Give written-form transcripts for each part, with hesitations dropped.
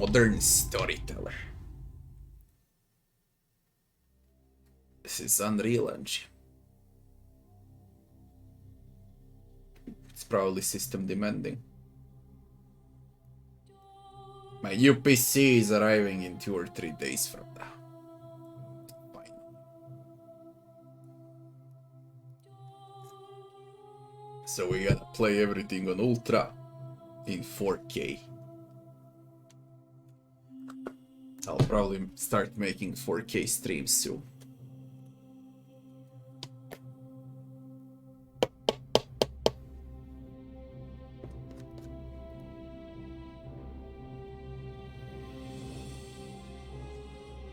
modern storyteller. This is Unreal Engine. It's probably system demanding. My new PC is arriving in 2 or 3 days from now. Fine. So we gotta play everything on Ultra in 4K. I'll probably start making 4K streams soon.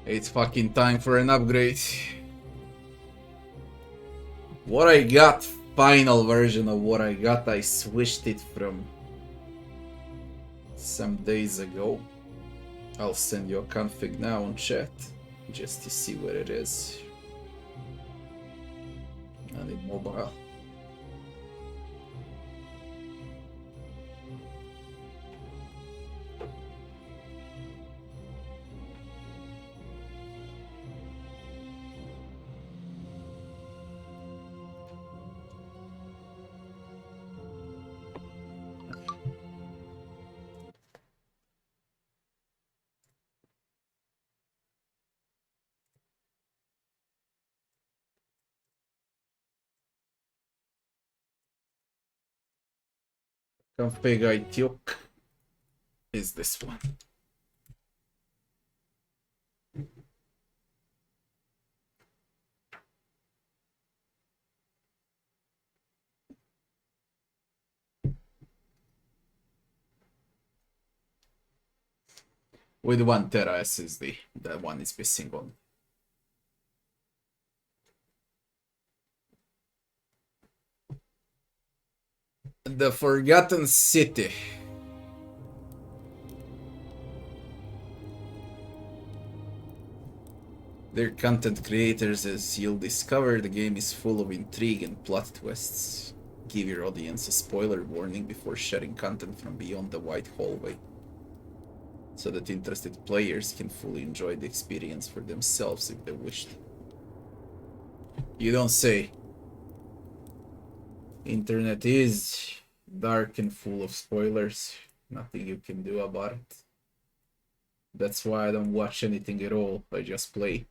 It's fucking time for an upgrade. What I got, final version of what I got, I switched it from some days ago. I'll send you a config now on chat, just to see what it is. I need mobile. Config I took is this one. With 1 tera SSD. That one is missing on. The Forgotten City. Dear content creators, as you'll discover, the game is full of intrigue and plot twists. Give your audience a spoiler warning before sharing content from beyond the white hallway, so that interested players can fully enjoy the experience for themselves if they wished. You don't say. Internet is dark and full of spoilers. Nothing you can do about it. That's why I don't watch anything at all. I just play.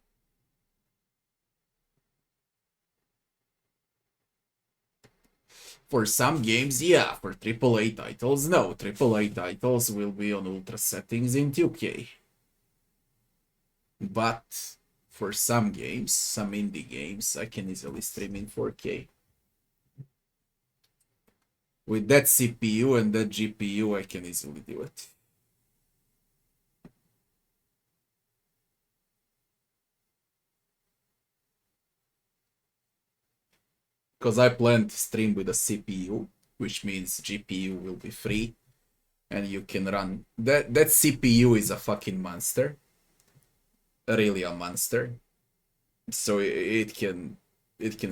For some games, yeah. For AAA titles, no. AAA titles will be on ultra settings in 2K. But for some games, some indie games, I can easily stream in 4K. With that CPU and that GPU, I can easily do it. Because I plan to stream with a CPU, which means GPU will be free. And you can run... That CPU is a fucking monster. Really a monster. So it can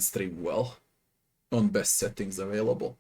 stream well on best settings available.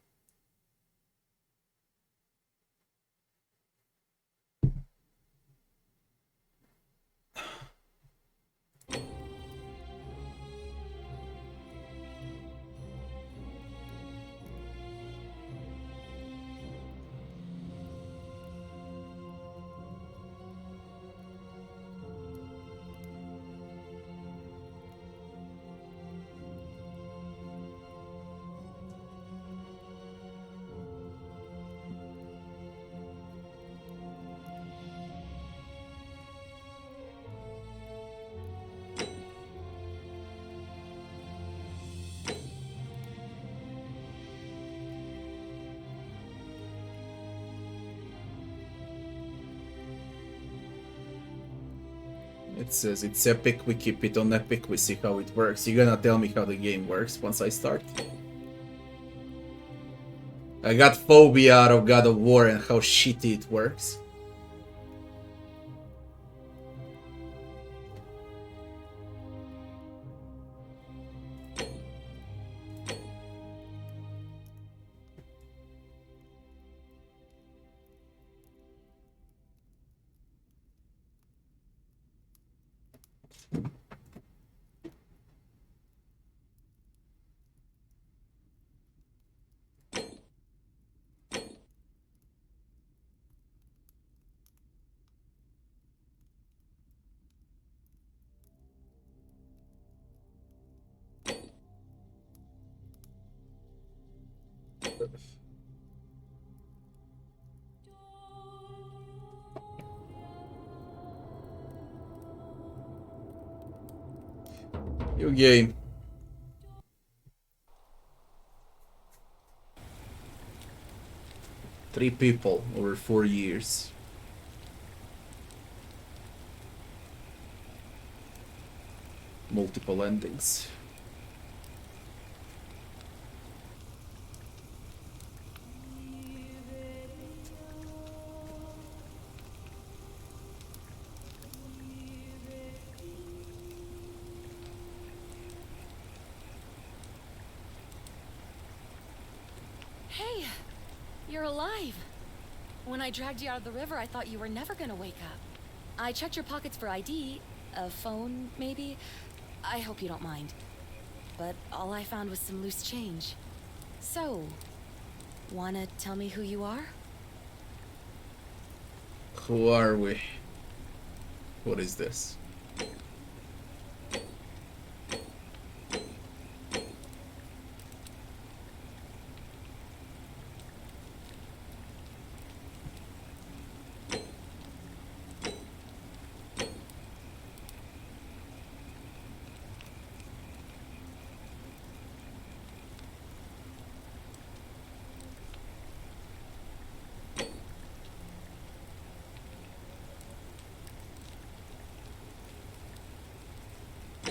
It says it's epic, we keep it on epic, we see how it works. You're gonna tell me how the game works once I start? I got phobia out of God of War and how shitty it works. New game. Three people over 4 years. Multiple endings. Hey, you're alive. When I dragged you out of the river, I thought you were never gonna wake up. I checked your pockets for ID, a phone, maybe. I hope you don't mind. But all I found was some loose change. So, wanna tell me who you are? Who are we? What is this?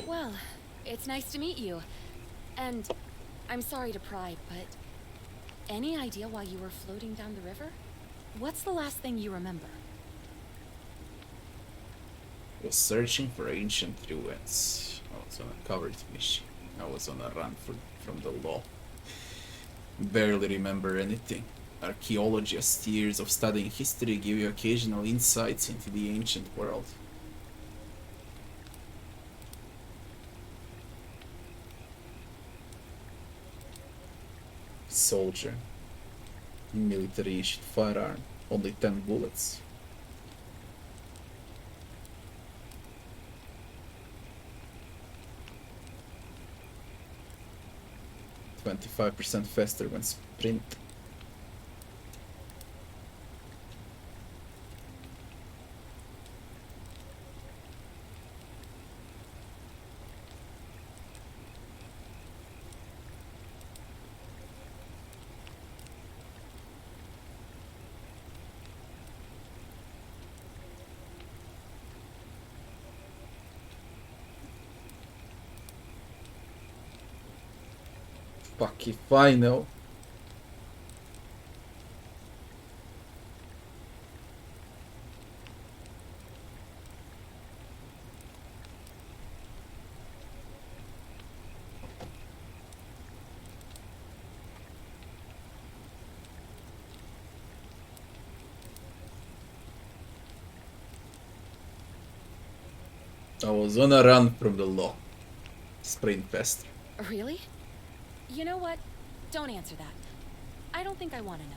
Well, it's nice to meet you. And I'm sorry to pry, but any idea why you were floating down the river? What's the last thing you remember? I was searching for ancient ruins. I was on a covered mission. I was on a run from the law. Barely remember anything. Archaeologists' years of studying history give you occasional insights into the ancient world. Soldier. Military issued firearm. Only 10 bullets. %25 faster when sprint. Fuck if I know. I was on a run from the law. Sprint faster. Really? You know what? Don't answer that. I don't think I want to know.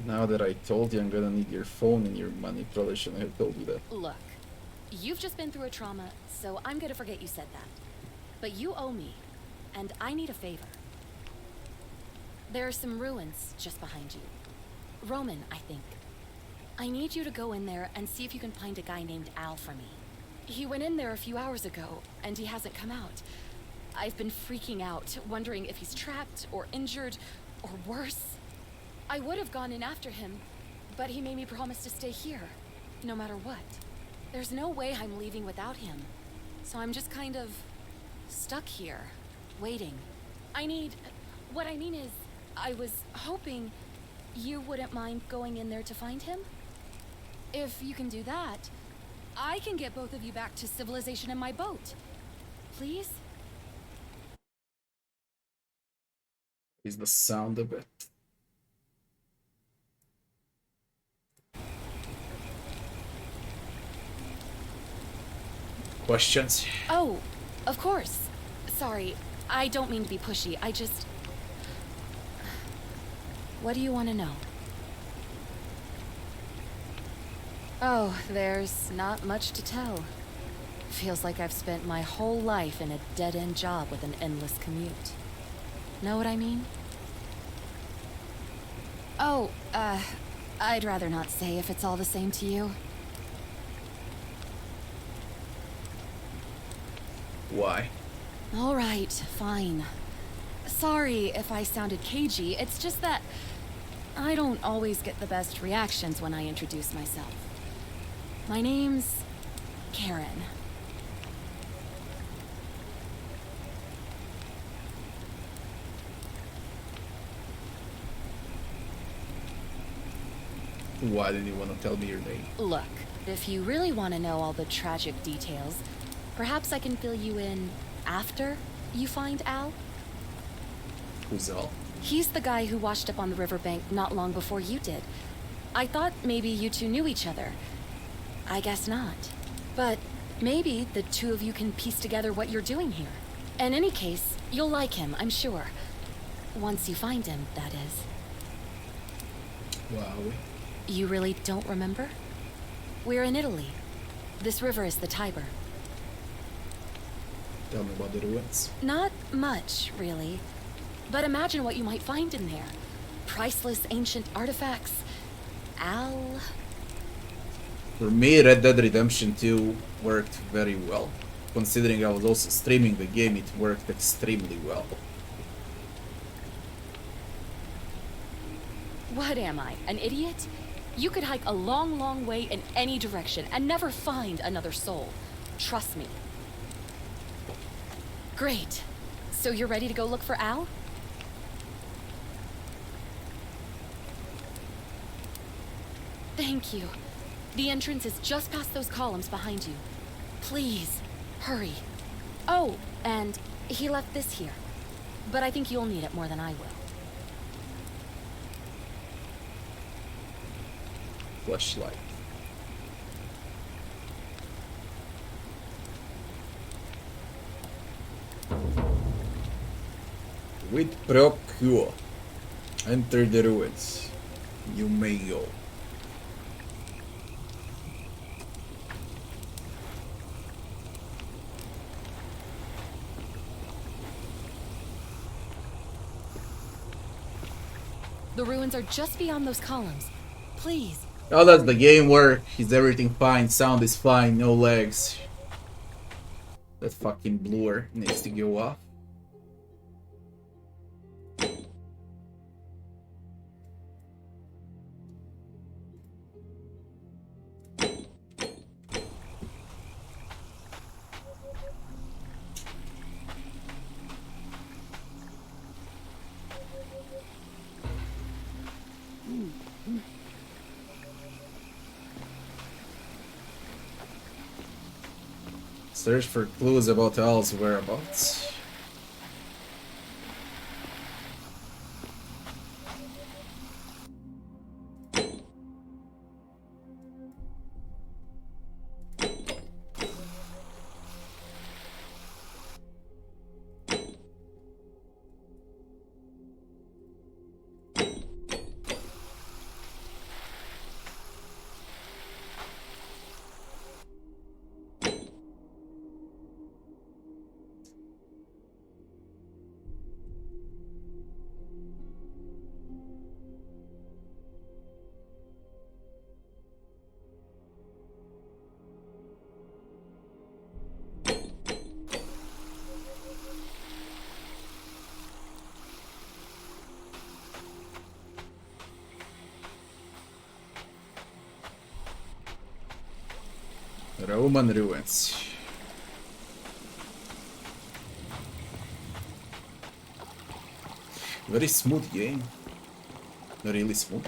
Now that I told you I'm gonna need your phone and your money, probably shouldn't have told you that. Look, you've just been through a trauma, so I'm gonna forget you said that. But you owe me, and I need a favor. There are some ruins just behind you. Roman, I think. I need you to go in there and see if you can find a guy named Al for me. He went in there a few hours ago, and he hasn't come out. I've been freaking out, wondering if he's trapped or injured, or worse. I would have gone in after him, but he made me promise to stay here, no matter what. There's no way I'm leaving without him, so I'm just kind of stuck here, waiting. What I mean is, I was hoping you wouldn't mind going in there to find him? If you can do that, I can get both of you back to civilization in my boat. Please? Is the sound of it. questions? Oh, of course. Sorry, I don't mean to be pushy. I just... What do you want to know? Oh, there's not much to tell. Feels like I've spent my whole life in a dead-end job with an endless commute. Know what I mean? Oh, I'd rather not say if it's all the same to you. Why? All right, fine. Sorry if I sounded cagey, it's just that I don't always get the best reactions when I introduce myself. My name's Karen. Why didn't you want to tell me your name? Look, if you really want to know all the tragic details, perhaps I can fill you in after you find Al? Who's Al? He's the guy who washed up on the riverbank not long before you did. I thought maybe you two knew each other. I guess not. But maybe the two of you can piece together what you're doing here. In any case, you'll like him, I'm sure. Once you find him, that is. Wow. You really don't remember? We're in Italy. This river is the Tiber. Tell me about the ruins. Not much, really. But imagine what you might find in there. Priceless ancient artifacts. Al... For me, Red Dead Redemption 2 worked very well. Considering I was also streaming the game, it worked extremely well. What am I, an idiot? You could hike a long, long way in any direction and never find another soul. Trust me. Great. So you're ready to go look for Al? Thank you. The entrance is just past those columns behind you. Please, hurry. Oh, and he left this here. But I think you'll need it more than I will. Flashlight. With procure. Enter the ruins. You may go. The ruins are just beyond those columns. Please. Oh, that's the game where is everything fine, sound is fine, no lags. That fucking blur needs to go off. Search for clues about Al's whereabouts. Roman ruins. Very smooth game. Really smooth.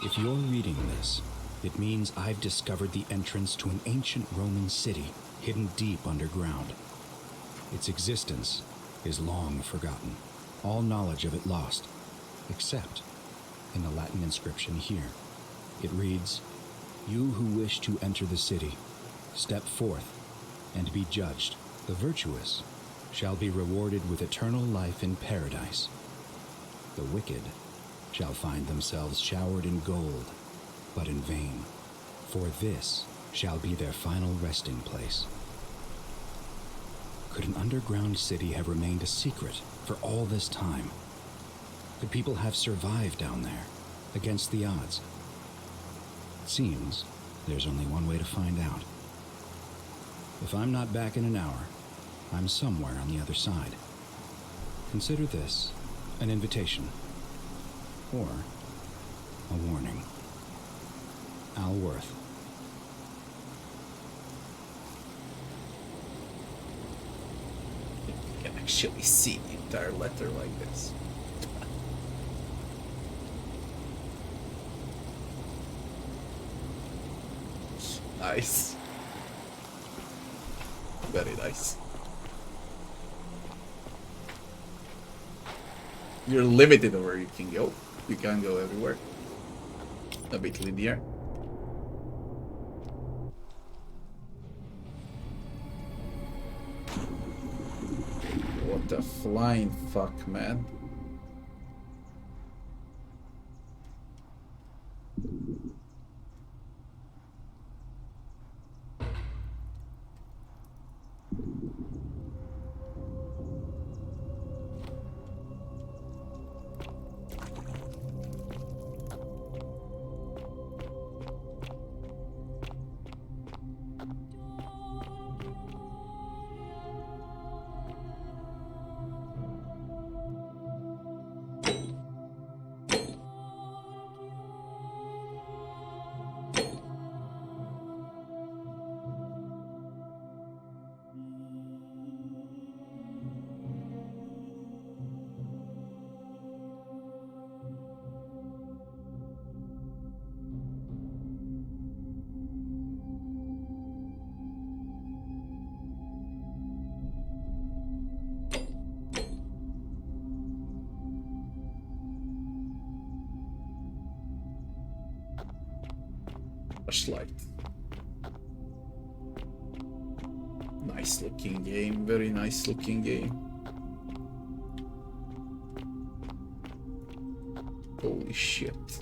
If you're reading this, it means I've discovered the entrance to an ancient Roman city hidden deep underground. Its existence is long forgotten, all knowledge of it lost, except in the Latin inscription here. It reads, "You who wish to enter the city, step forth and be judged. The virtuous shall be rewarded with eternal life in paradise. The wicked shall find themselves showered in gold, but in vain, for this shall be their final resting place." Could an underground city have remained a secret for all this time? Could people have survived down there, against the odds? It seems there's only one way to find out. If I'm not back in an hour, I'm somewhere on the other side. Consider this an invitation, or a warning. Al Worth. You can actually see the entire letter like this. Nice. Very nice. You're limited on where you can go. You can't go everywhere. A bit linear. What the flying fuck, man. Flashlight. Nice looking game, very nice looking game. Holy shit.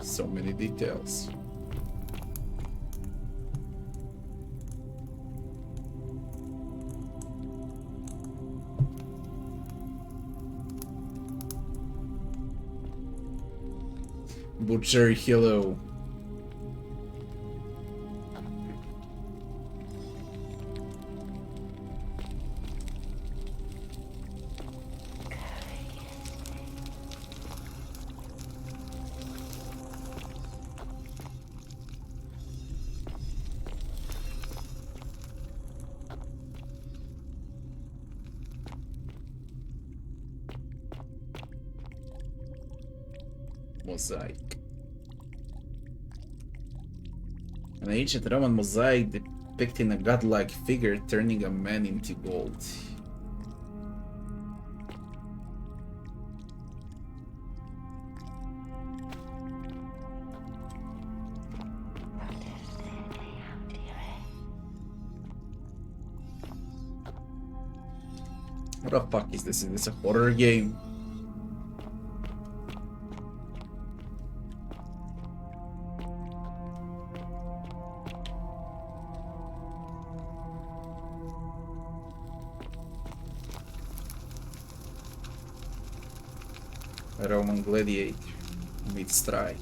So many details. Butcher, hello. Mosaic. An ancient Roman mosaic depicting a godlike figure turning a man into gold. What the fuck is this? Is this a horror game? A Roman gladiator mid-strike.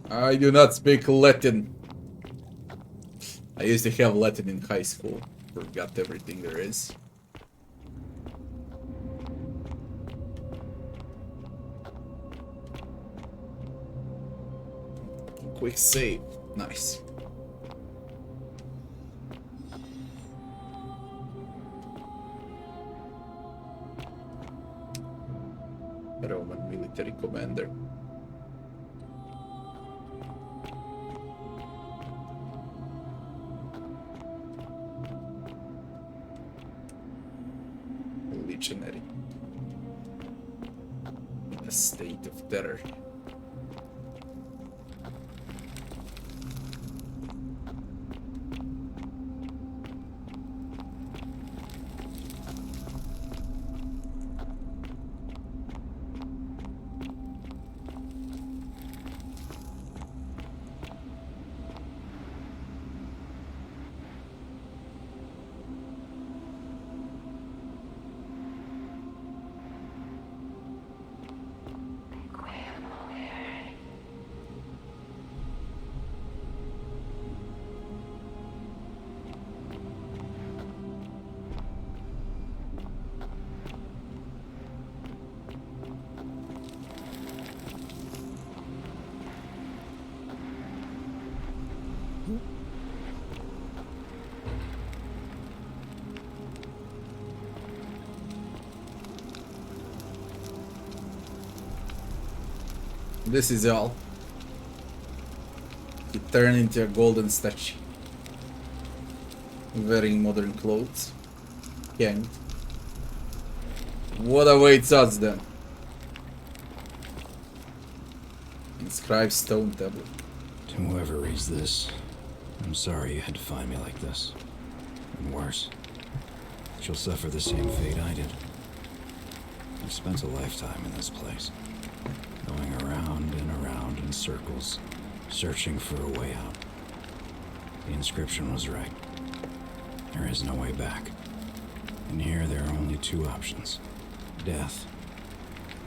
I do not speak Latin. I used to have Latin in high school. Forgot everything there is. Quick save. Nice. Roman military commander. Legionary. In a state of terror. This is all. He turned into a golden statue. Wearing modern clothes. Hanged. What awaits us then? Inscribed stone tablet. To whoever reads this, I'm sorry you had to find me like this. And worse, she'll suffer the same fate I did. I've spent a lifetime in this place. Going around and around in circles, searching for a way out. The inscription was right. There is no way back. And here there are only two options. Death,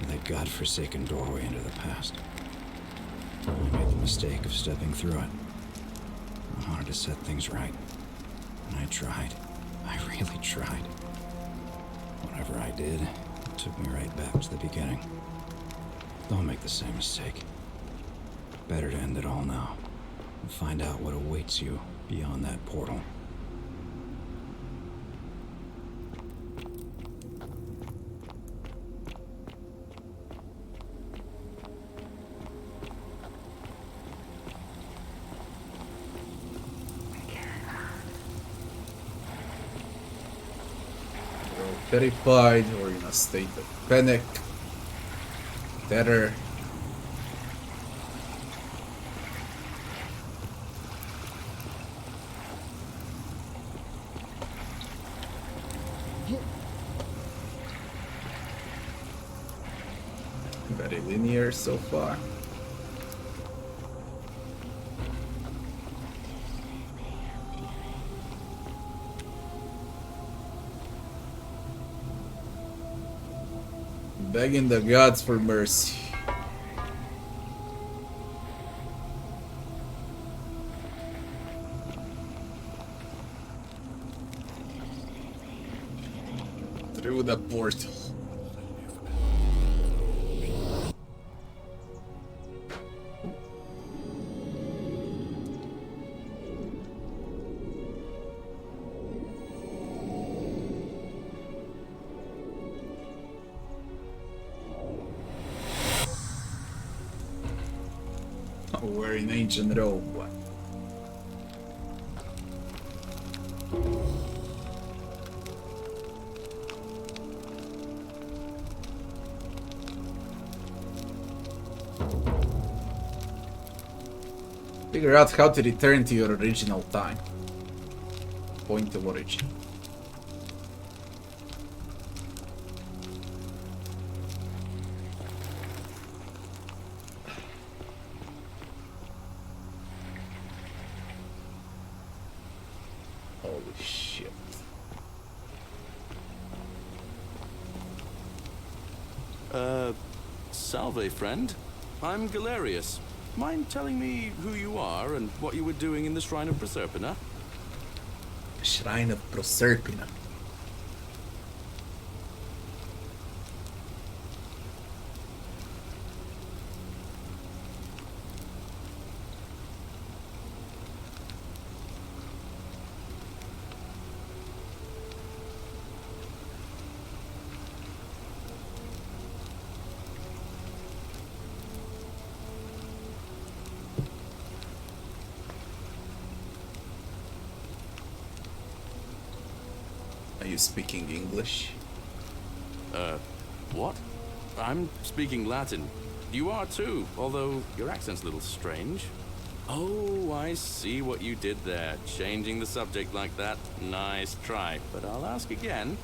and that godforsaken doorway into the past. I made the mistake of stepping through it. I wanted to set things right. And I tried. I really tried. Whatever I did, it took me right back to the beginning. Don't make the same mistake. Better to end it all now and find out what awaits you beyond that portal. You're all terrified or in a state of panic. Terror. Very linear so far. Begging the gods for mercy. Through the portal. We're in ancient Rome. Figure out how to return to your original time. Point of origin. Holy shit. Salve, friend. I'm Galerius. Mind telling me who you are and what you were doing in the Shrine of Proserpina? Shrine of Proserpina. Are you speaking English? What? I'm speaking Latin. You are too, although your accent's a little strange. Oh, I see what you did there. Changing the subject like that. Nice try. But I'll ask again.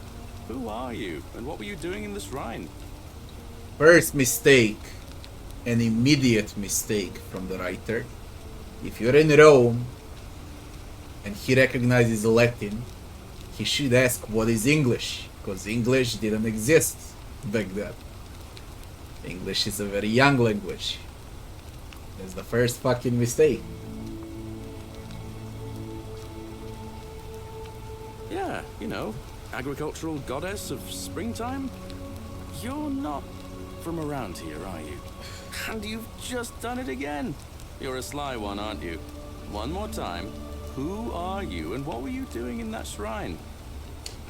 Who are you, and what were you doing in the shrine? First mistake, an immediate mistake from the writer. If you're in Rome and he recognizes Latin, he should ask what is English, because English didn't exist back then. English is a very young language. That's the first fucking mistake. Yeah, you know, agricultural goddess of springtime? You're not from around here, are you? And you've just done it again. You're a sly one, aren't you? One more time. Who are you, and what were you doing in that shrine?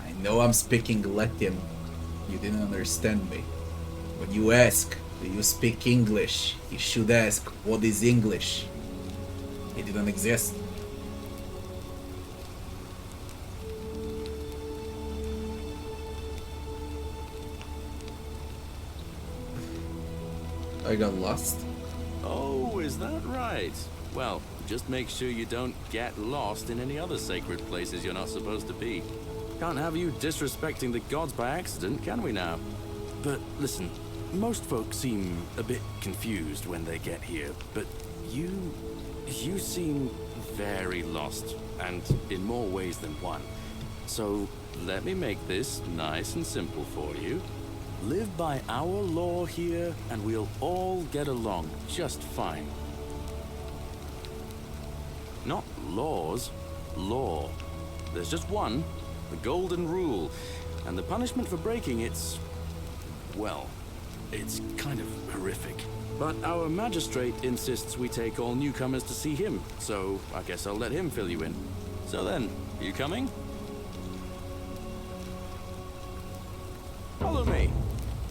I know I'm speaking Latin. You didn't understand me. When you ask, do you speak English? You should ask, what is English? It didn't exist. I got lost. Oh, is that right? Well, just make sure you don't get lost in any other sacred places you're not supposed to be. Can't have you disrespecting the gods by accident, can we now? But listen, most folks seem a bit confused when they get here, but you seem very lost, and in more ways than one. So let me make this nice and simple for you. Live by our law here, and we'll all get along just fine. Not laws, law. There's just one, the golden rule, and the punishment for breaking it's, well, it's kind of horrific. But our magistrate insists we take all newcomers to see him, so I guess I'll let him fill you in. So then, you coming? Follow me.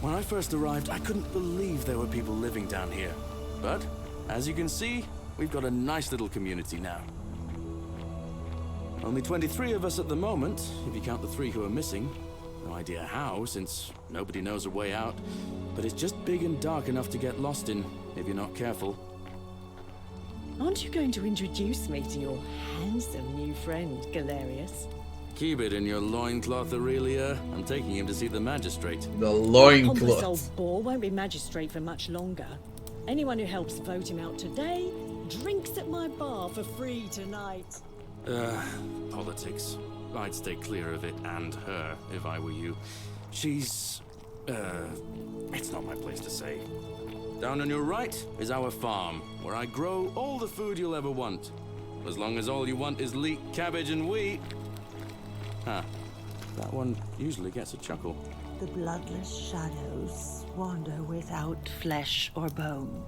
When I first arrived, I couldn't believe there were people living down here. But, as you can see, we've got a nice little community now. Only 23 of us at the moment, if you count the 3 who are missing. No idea how, since nobody knows a way out. But it's just big and dark enough to get lost in, if you're not careful. Aren't you going to introduce me to your handsome new friend, Galerius? Keep it in your loincloth, Aurelia. I'm taking him to see the magistrate. The Pompous loincloth. old bore won't be magistrate for much longer. Anyone who helps vote him out today drinks at my bar for free tonight. Politics. I'd stay clear of it and her if I were you. She's, it's not my place to say. Down on your right is our farm, where I grow all the food you'll ever want. As long as all you want is leek, cabbage, and wheat. Huh. That one usually gets a chuckle. The bloodless shadows wander without flesh or bone.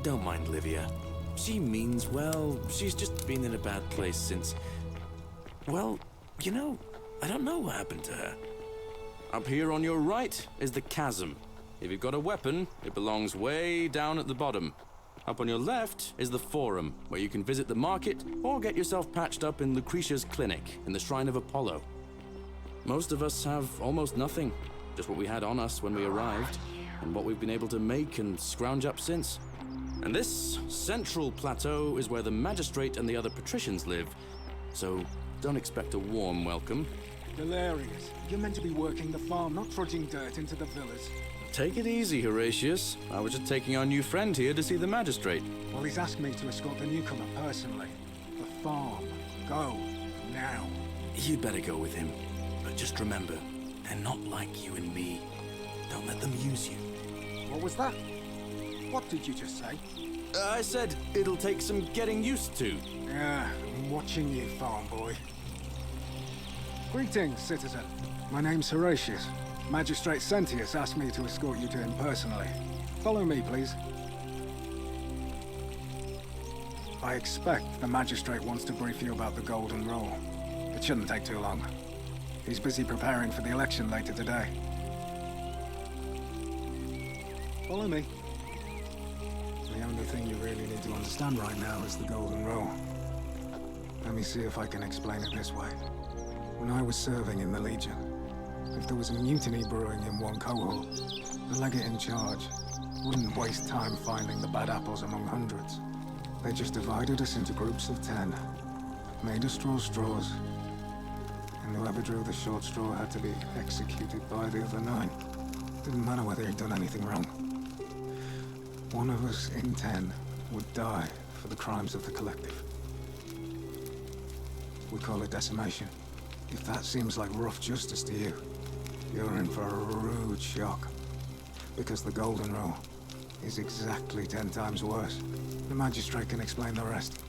Don't mind Livia. She means well. She's just been in a bad place since... Well, you know, I don't know what happened to her. Up here on your right is the Chasm. If you've got a weapon, it belongs way down at the bottom. Up on your left is the Forum, where you can visit the market or get yourself patched up in Lucretia's clinic in the Shrine of Apollo. Most of us have almost nothing, just what we had on us when we arrived, and what we've been able to make and scrounge up since. And this central plateau is where the magistrate and the other patricians live, so don't expect a warm welcome. Hilarious. You're meant to be working the farm, not trudging dirt into the villas. Take it easy, Horatius. I was just taking our new friend here to see the magistrate. Well, he's asked me to escort the newcomer personally. The farm. Go. Now. You'd better go with him. But just remember, they're not like you and me. Don't let them use you. What was that? What did you just say? I said it'll take some getting used to. Yeah, I'm watching you, farm boy. Greetings, citizen. My name's Horatius. Magistrate Sentius asked me to escort you to him personally. Follow me, please. I expect the magistrate wants to brief you about the golden rule. It shouldn't take too long. He's busy preparing for the election later today. Follow me. The only thing you really need to understand right now is the golden rule. Let me see if I can explain it this way. When I was serving in the Legion, if there was a mutiny brewing in one cohort, the legate in charge wouldn't waste time finding the bad apples among hundreds. They just divided us into groups of 10, made us draw straws, and whoever drew the short straw had to be executed by the other 9. Didn't matter whether he'd done anything wrong. One of us in 10 would die for the crimes of the collective. We call it decimation. If that seems like rough justice to you, you're in for a rude shock. Because the Golden Rule is exactly 10 times worse. The magistrate can explain the rest.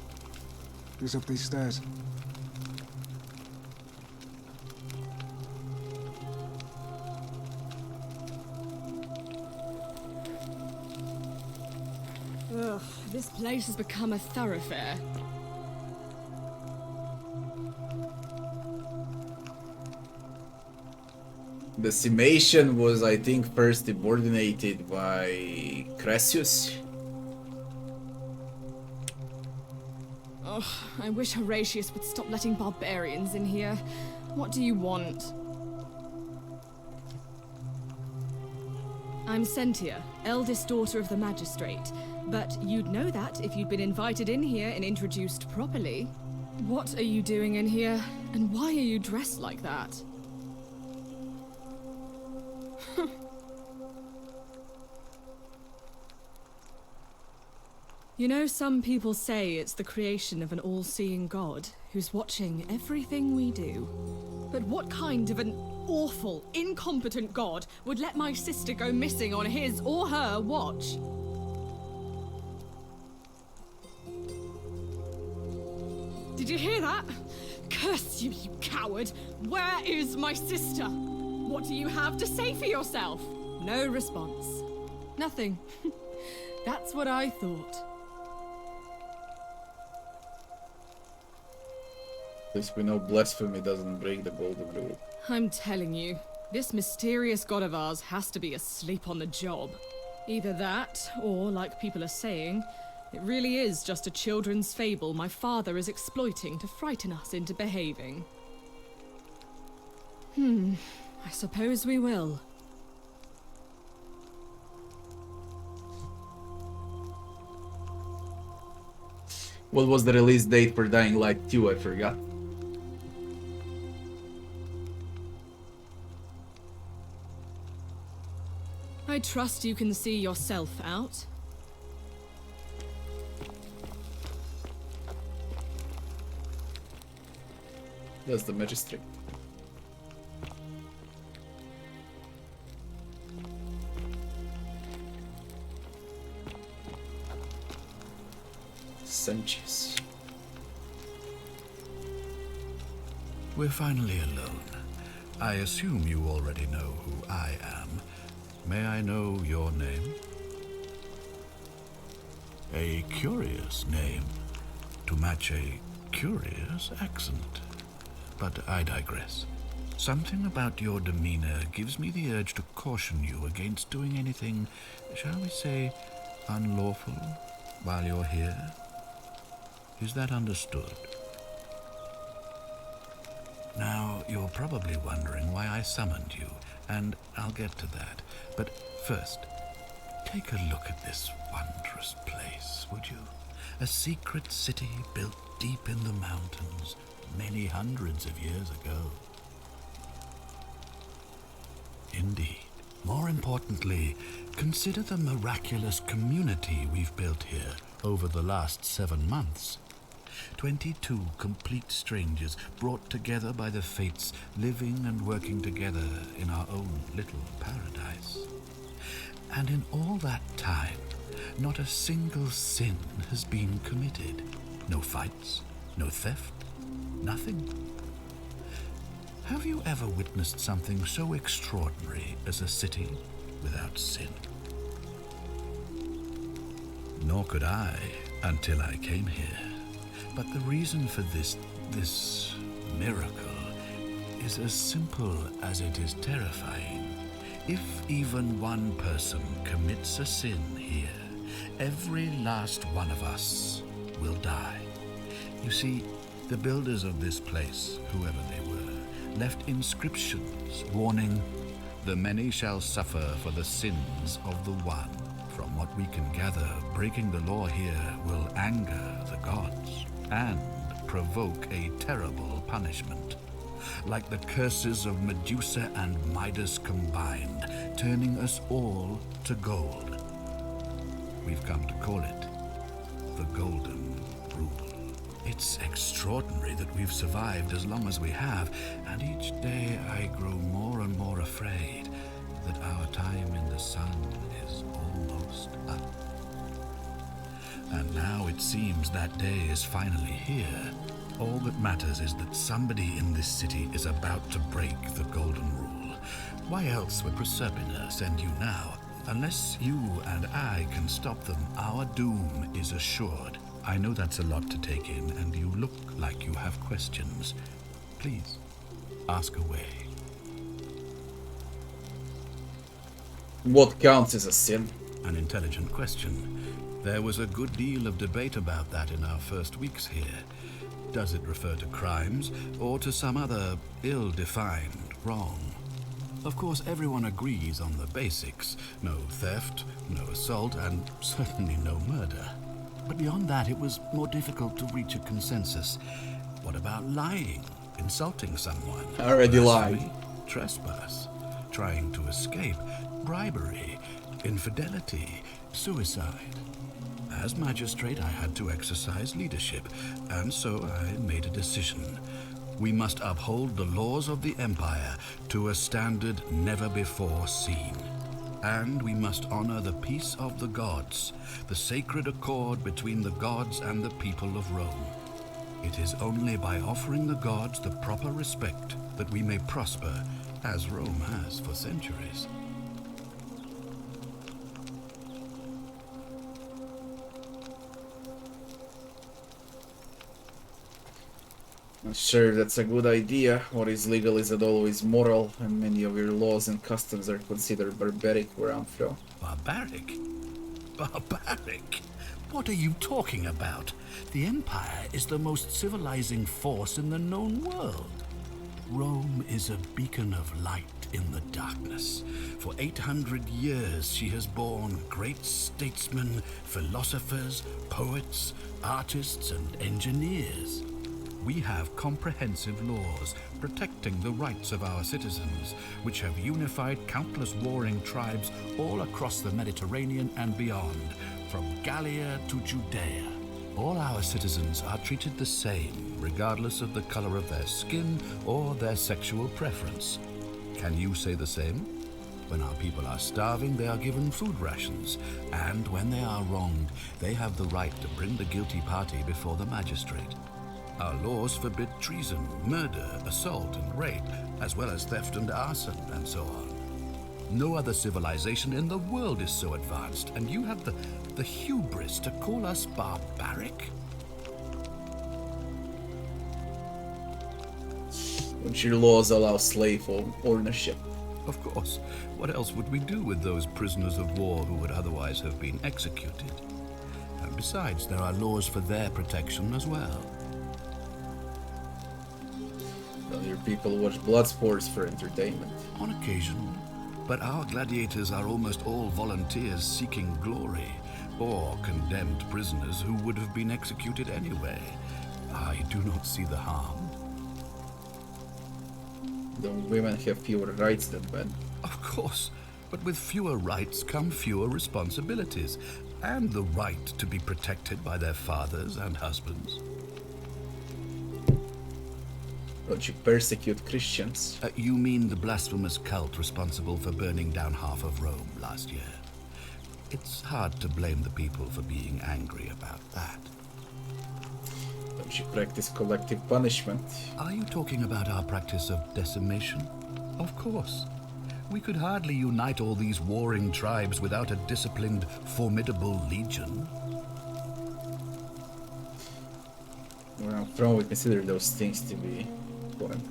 Who's up these stairs? Ugh, this place has become a thoroughfare. Decimation was, I think, first subordinated by Crassus. Ugh, I wish Horatius would stop letting barbarians in here. What do you want? I'm Sentia, eldest daughter of the magistrate. But you'd know that if you'd been invited in here and introduced properly. What are you doing in here? And why are you dressed like that? You know, some people say it's the creation of an all-seeing god who's watching everything we do. But what kind of an awful, incompetent god would let my sister go missing on his or her watch? Did you hear that? Curse you, you coward! Where is my sister? What do you have to say for yourself? No response. Nothing. That's what I thought. At least we know blasphemy doesn't break the golden rule. I'm telling you, this mysterious god of ours has to be asleep on the job. Either that, or, like people are saying, it really is just a children's fable my father is exploiting to frighten us into behaving. I suppose we will. What was the release date for Dying Light 2? I forgot. I trust you can see yourself out. That's the magistrate. Sanchez. We're finally alone. I assume you already know who I am. May I know your name? A curious name, to match a curious accent. But I digress. Something about your demeanor gives me the urge to caution you against doing anything, shall we say, unlawful while you're here. Is that understood? Now, you're probably wondering why I summoned you, and I'll get to that. But first, take a look at this wondrous place, would you? A secret city built deep in the mountains, many hundreds of years ago. Indeed. More importantly, consider the miraculous community we've built here over the last 7 months. 22 complete strangers brought together by the fates, living and working together in our own little paradise. And in all that time, not a single sin has been committed. No fights, no theft, nothing. Have you ever witnessed something so extraordinary as a city without sin? Nor could I until I came here. But the reason for this miracle is as simple as it is terrifying. If even one person commits a sin here, every last one of us will die. You see, the builders of this place, whoever they were, left inscriptions warning, "The many shall suffer for the sins of the one." From what we can gather, breaking the law here will anger the gods and provoke a terrible punishment. Like the curses of Medusa and Midas combined, turning us all to gold. We've come to call it the Golden Rule. It's extraordinary that we've survived as long as we have, and each day I grow more and more afraid that our time in the sun is almost up. And now it seems that day is finally here. All that matters is that somebody in this city is about to break the Golden Rule. Why else would Proserpina send you now? Unless you and I can stop them, our doom is assured. I know that's a lot to take in, and you look like you have questions. Please, ask away. What counts as a sin? An intelligent question. There was a good deal of debate about that in our first weeks here. Does it refer to crimes, or to some other ill-defined wrong? Of course, everyone agrees on the basics. No theft, no assault, and certainly no murder. But beyond that, it was more difficult to reach a consensus. What about lying, insulting someone? I already blasphemy, lied. Trespass, trying to escape, bribery, infidelity, suicide. As magistrate, I had to exercise leadership, and so I made a decision. We must uphold the laws of the Empire to a standard never before seen. And we must honor the peace of the gods, the sacred accord between the gods and the people of Rome. It is only by offering the gods the proper respect that we may prosper, as Rome has for centuries. Not sure if that's a good idea. What is legal isn't always moral, and many of your laws and customs are considered barbaric where I'm from. Barbaric? Barbaric? What are you talking about? The Empire is the most civilizing force in the known world. Rome is a beacon of light in the darkness. For 800 years she has borne great statesmen, philosophers, poets, artists, and engineers. We have comprehensive laws protecting the rights of our citizens, which have unified countless warring tribes all across the Mediterranean and beyond, from Gallia to Judea. All our citizens are treated the same, regardless of the color of their skin or their sexual preference. Can you say the same? When our people are starving, they are given food rations, and when they are wronged, they have the right to bring the guilty party before the magistrate. Our laws forbid treason, murder, assault, and rape, as well as theft and arson, and so on. No other civilization in the world is so advanced, and you have the hubris to call us barbaric? Don't your laws allow slave ownership? Of course. What else would we do with those prisoners of war who would otherwise have been executed? And besides, there are laws for their protection as well. Well, your people watch blood sports for entertainment. On occasion. But our gladiators are almost all volunteers seeking glory, or condemned prisoners who would have been executed anyway. I do not see the harm. Don't women have fewer rights than men? Of course, but with fewer rights come fewer responsibilities, and the right to be protected by their fathers and husbands. Don't you persecute Christians? You mean the blasphemous cult responsible for burning down half of Rome last year? It's hard to blame the people for being angry about that. Don't you practice collective punishment? Are you talking about our practice of decimation? Of course. We could hardly unite all these warring tribes without a disciplined, formidable legion. Where I'm from, we consider those things to be fun.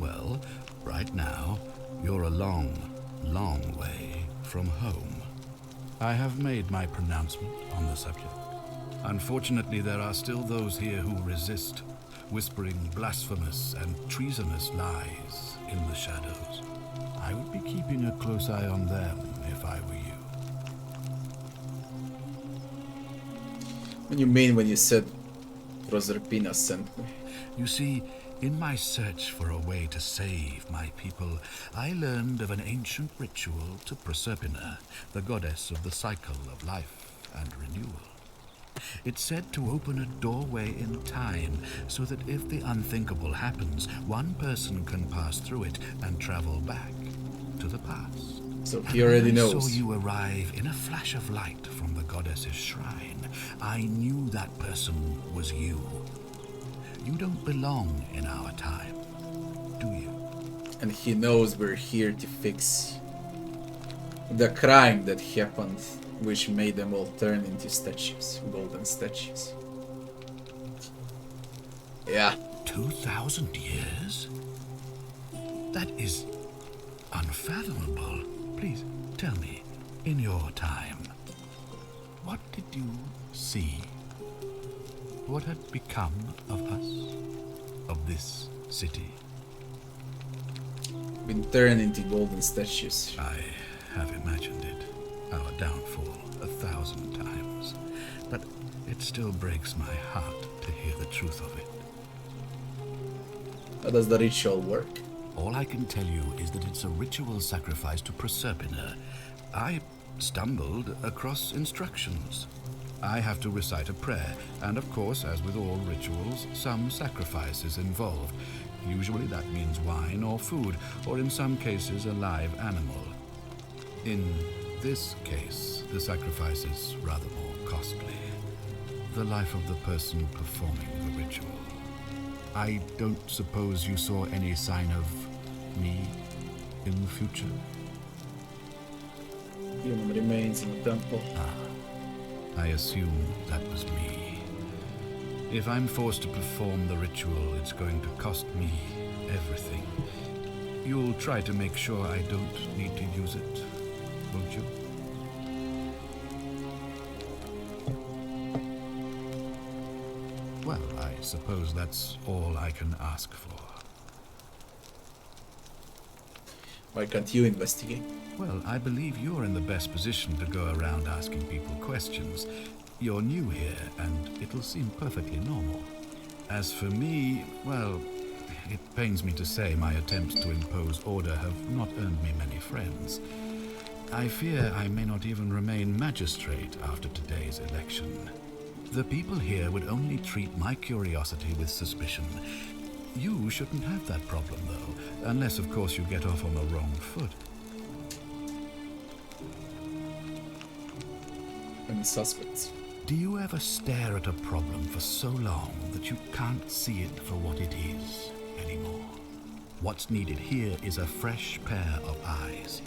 Well, right now, you're a long, long way from home. I have made my pronouncement on the subject. Unfortunately, there are still those here who resist, whispering blasphemous and treasonous lies in the shadows. I would be keeping a close eye on them if I were you. What do you mean when you said Proserpina sent me? You see, in my search for a way to save my people, I learned of an ancient ritual to Proserpina, the goddess of the cycle of life and renewal. It's said to open a doorway in time so that if the unthinkable happens, one person can pass through it and travel back to the past. So he already when I knows. saw you arrive in a flash of light from the goddess's shrine, I knew that person was you. You don't belong in our time, do you? And he knows we're here to fix the crime that happened, which made them all turn into statues, golden statues. Yeah. 2,000 years? That is unfathomable. Please tell me, in your time, what did you see? What had become of us? Of this city? Been turned into golden statues. I have imagined it, our downfall, 1,000 times. But it still breaks my heart to hear the truth of it. How does the ritual work? All I can tell you is that it's a ritual sacrifice to Proserpina. I stumbled across instructions. I have to recite a prayer, and of course, as with all rituals, some sacrifice is involved. Usually that means wine or food, or in some cases a live animal. In this case, the sacrifice is rather more costly. The life of the person performing the ritual. I don't suppose you saw any sign of me in the future? Human remains in the temple. I assume that was me. If I'm forced to perform the ritual, it's going to cost me everything. You'll try to make sure I don't need to use it, won't you? Well, I suppose that's all I can ask for. Why can't you investigate? Well, I believe you're in the best position to go around asking people questions. You're new here, and it'll seem perfectly normal. As for me, well, it pains me to say my attempts to impose order have not earned me many friends. I fear I may not even remain magistrate after today's election. The people here would only treat my curiosity with suspicion. You shouldn't have that problem, though, unless, of course, you get off on the wrong foot. Any suspects? Do you ever stare at a problem for so long that you can't see it for what it is anymore? What's needed here is a fresh pair of eyes.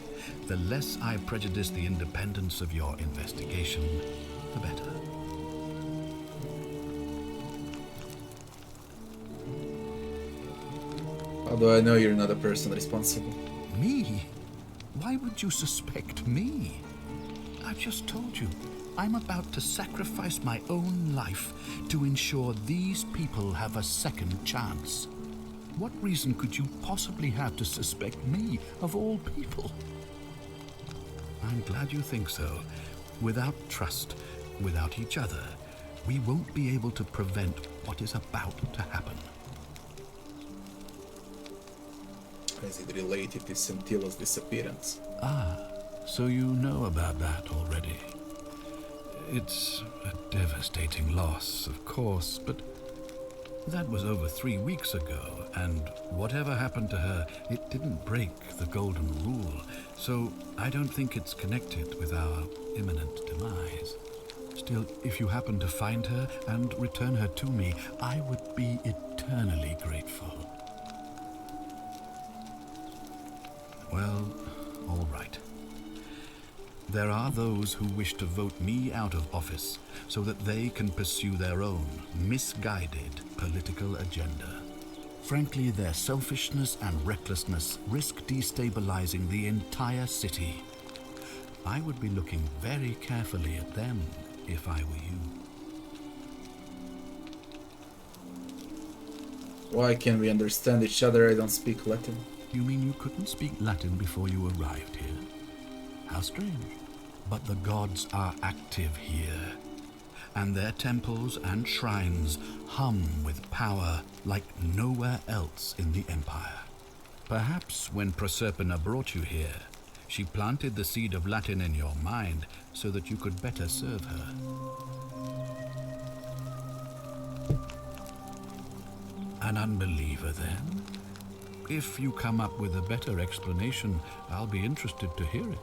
The less I prejudice the independence of your investigation, the better. How do I know you're not a person responsible? Me? Why would you suspect me? I've just told you, I'm about to sacrifice my own life to ensure these people have a second chance. What reason could you possibly have to suspect me, of all people? I'm glad you think so. Without trust, without each other, we won't be able to prevent what is about to happen. Is it related to Scintilla's disappearance? Ah, so you know about that already. It's a devastating loss, of course, but that was over 3 weeks ago, and whatever happened to her, it didn't break the golden rule, so I don't think it's connected with our imminent demise. Still, if you happen to find her and return her to me, I would be eternally grateful. Well, all right. There are those who wish to vote me out of office so that they can pursue their own misguided political agenda. Frankly, their selfishness and recklessness risk destabilizing the entire city. I would be looking very carefully at them if I were you. Why can we understand each other? I don't speak Latin. You mean you couldn't speak Latin before you arrived here? How strange. But the gods are active here, and their temples and shrines hum with power like nowhere else in the Empire. Perhaps when Proserpina brought you here, she planted the seed of Latin in your mind so that you could better serve her. An unbeliever, then? If you come up with a better explanation, I'll be interested to hear it.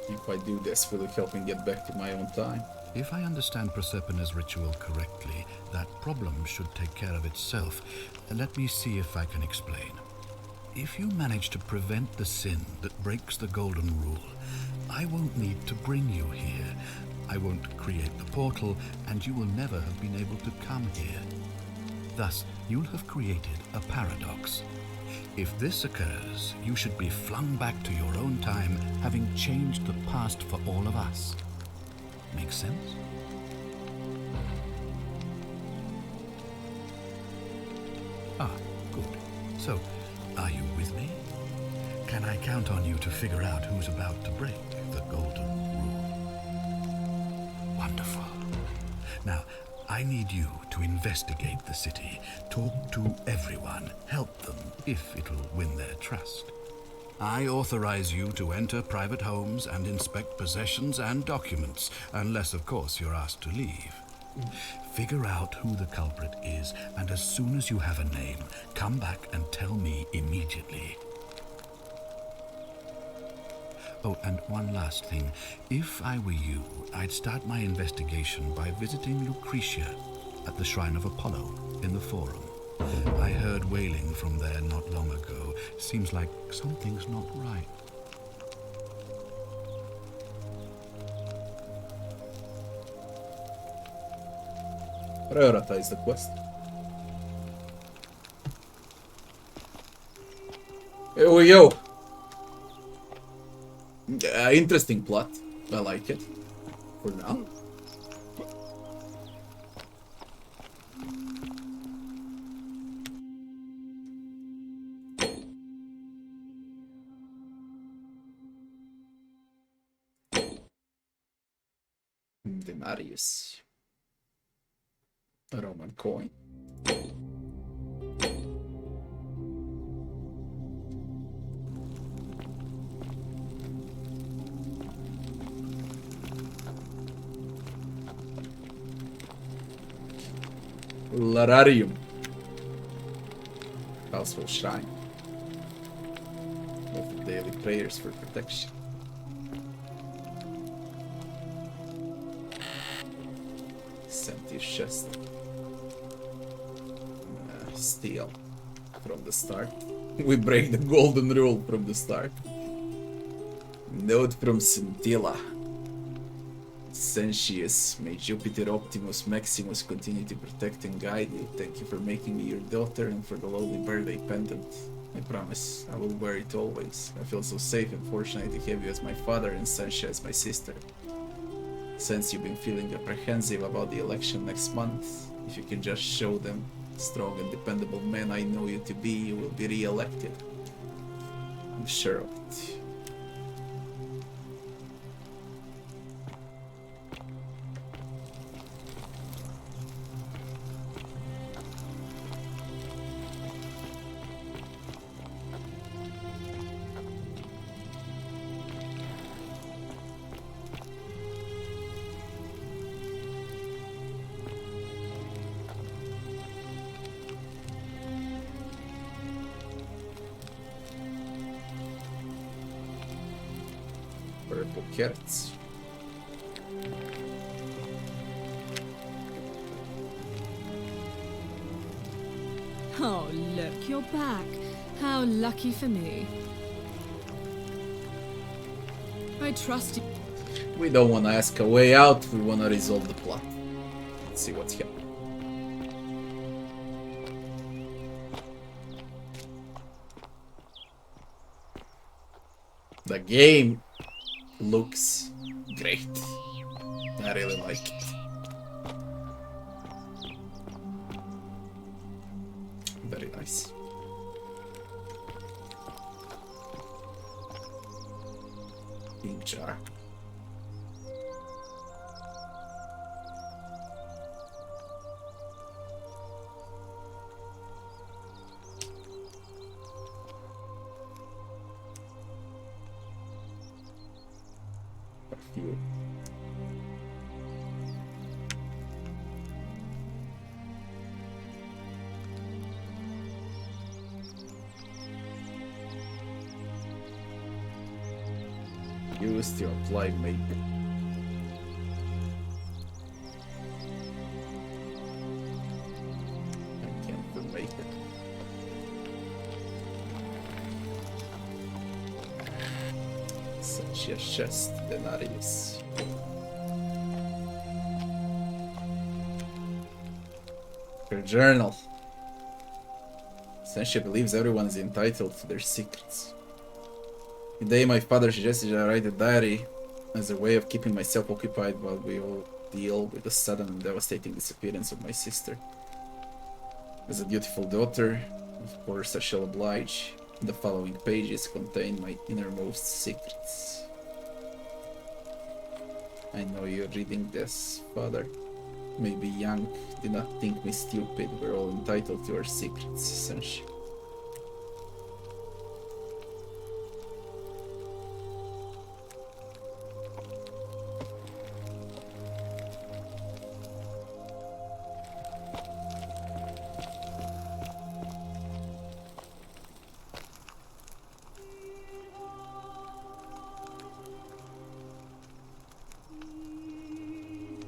If I do this, will it help me get back to my own time? If I understand Proserpina's ritual correctly, that problem should take care of itself. Let me see if I can explain. If you manage to prevent the sin that breaks the Golden Rule, I won't need to bring you here. I won't create the portal, and you will never have been able to come here. Thus, you'll have created a paradox. If this occurs, you should be flung back to your own time, having changed the past for all of us. Make sense? Ah, good. So, are you with me? Can I count on you to figure out who's about to break the Golden Rule? Wonderful. Now, I need you to investigate the city, talk to everyone, help them if it'll win their trust. I authorize you to enter private homes and inspect possessions and documents, unless, of course, you're asked to leave. Figure out who the culprit is, and as soon as you have a name, come back and tell me immediately. Oh, and one last thing. If I were you, I'd start my investigation by visiting Lucretia at the Shrine of Apollo in the Forum. I heard wailing from there not long ago. Seems like something's not right. Prioritize the quest. Here we go. Interesting plot. I like it. For now. Denarius. A Roman coin. Lararium. Household shrine. With daily prayers for protection. Sentius chest. Steal from the start. We break the golden rule from the start. Note from Scintilla. Sentius, may Jupiter Optimus Maximus continue to protect and guide you. Thank you for making me your daughter and for the lovely birthday pendant. I promise I will wear it always. I feel so safe and fortunate to have you as my father and Sentia as my sister. Since you've been feeling apprehensive about the election next month, if you can just show them strong and dependable man I know you to be, you will be re-elected. I'm sure of it. Purple carrots. Oh, look, you're back. How lucky for me. I trust you. We don't want to ask a way out, we want to resolve the plot. Let's see what's happening. The game looks great. I really like it. Nice. Ink jar. Perfume. Used to apply makeup. I can't do makeup. Such a chest, Denarius. Her journal. Senshi believes everyone is entitled to their secrets. The day my father suggested I write a diary as a way of keeping myself occupied while we all deal with the sudden and devastating disappearance of my sister. As a dutiful daughter, of course I shall oblige. The following pages contain my innermost secrets. I know you're reading this, father. Maybe young, do not think me stupid, we're all entitled to our secrets, Senshi.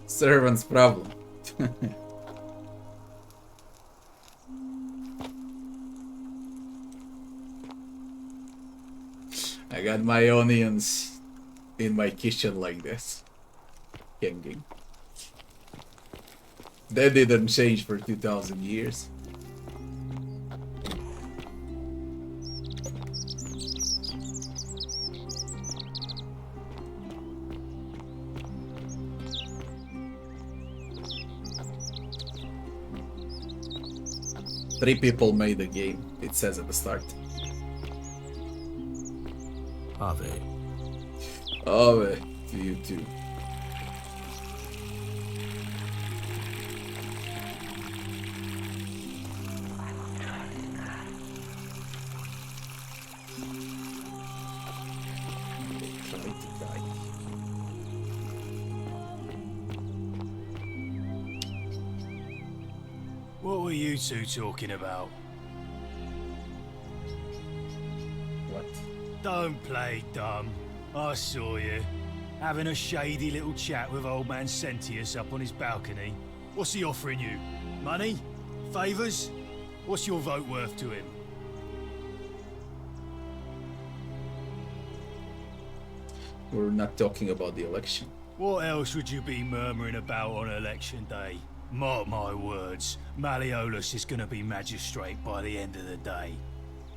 Servant's problem. I got my onions in my kitchen like this. Hanging. That didn't change for 2000 years. Three people made the game, it says at the start. Are they? Ave to you too. Try to die. What were you two talking about? What? Don't play dumb. I saw you. Having a shady little chat with old man Sentius up on his balcony. What's he offering you? Money? Favours? What's your vote worth to him? We're not talking about the election. What else would you be murmuring about on election day? Mark my words, Malleolus is gonna be magistrate by the end of the day.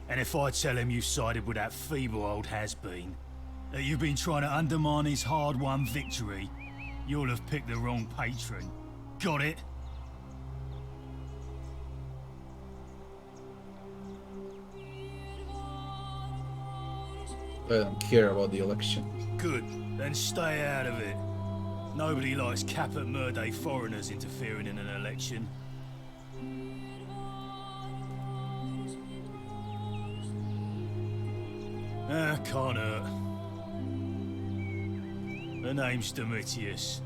And if I tell him you sided with that feeble old has-been, that you've been trying to undermine his hard-won victory, you'll have picked the wrong patron. Got it? I don't care about the election. Good, then stay out of it. Nobody likes Caput Murday foreigners interfering in an election. Can't hurt. The name's Domitius.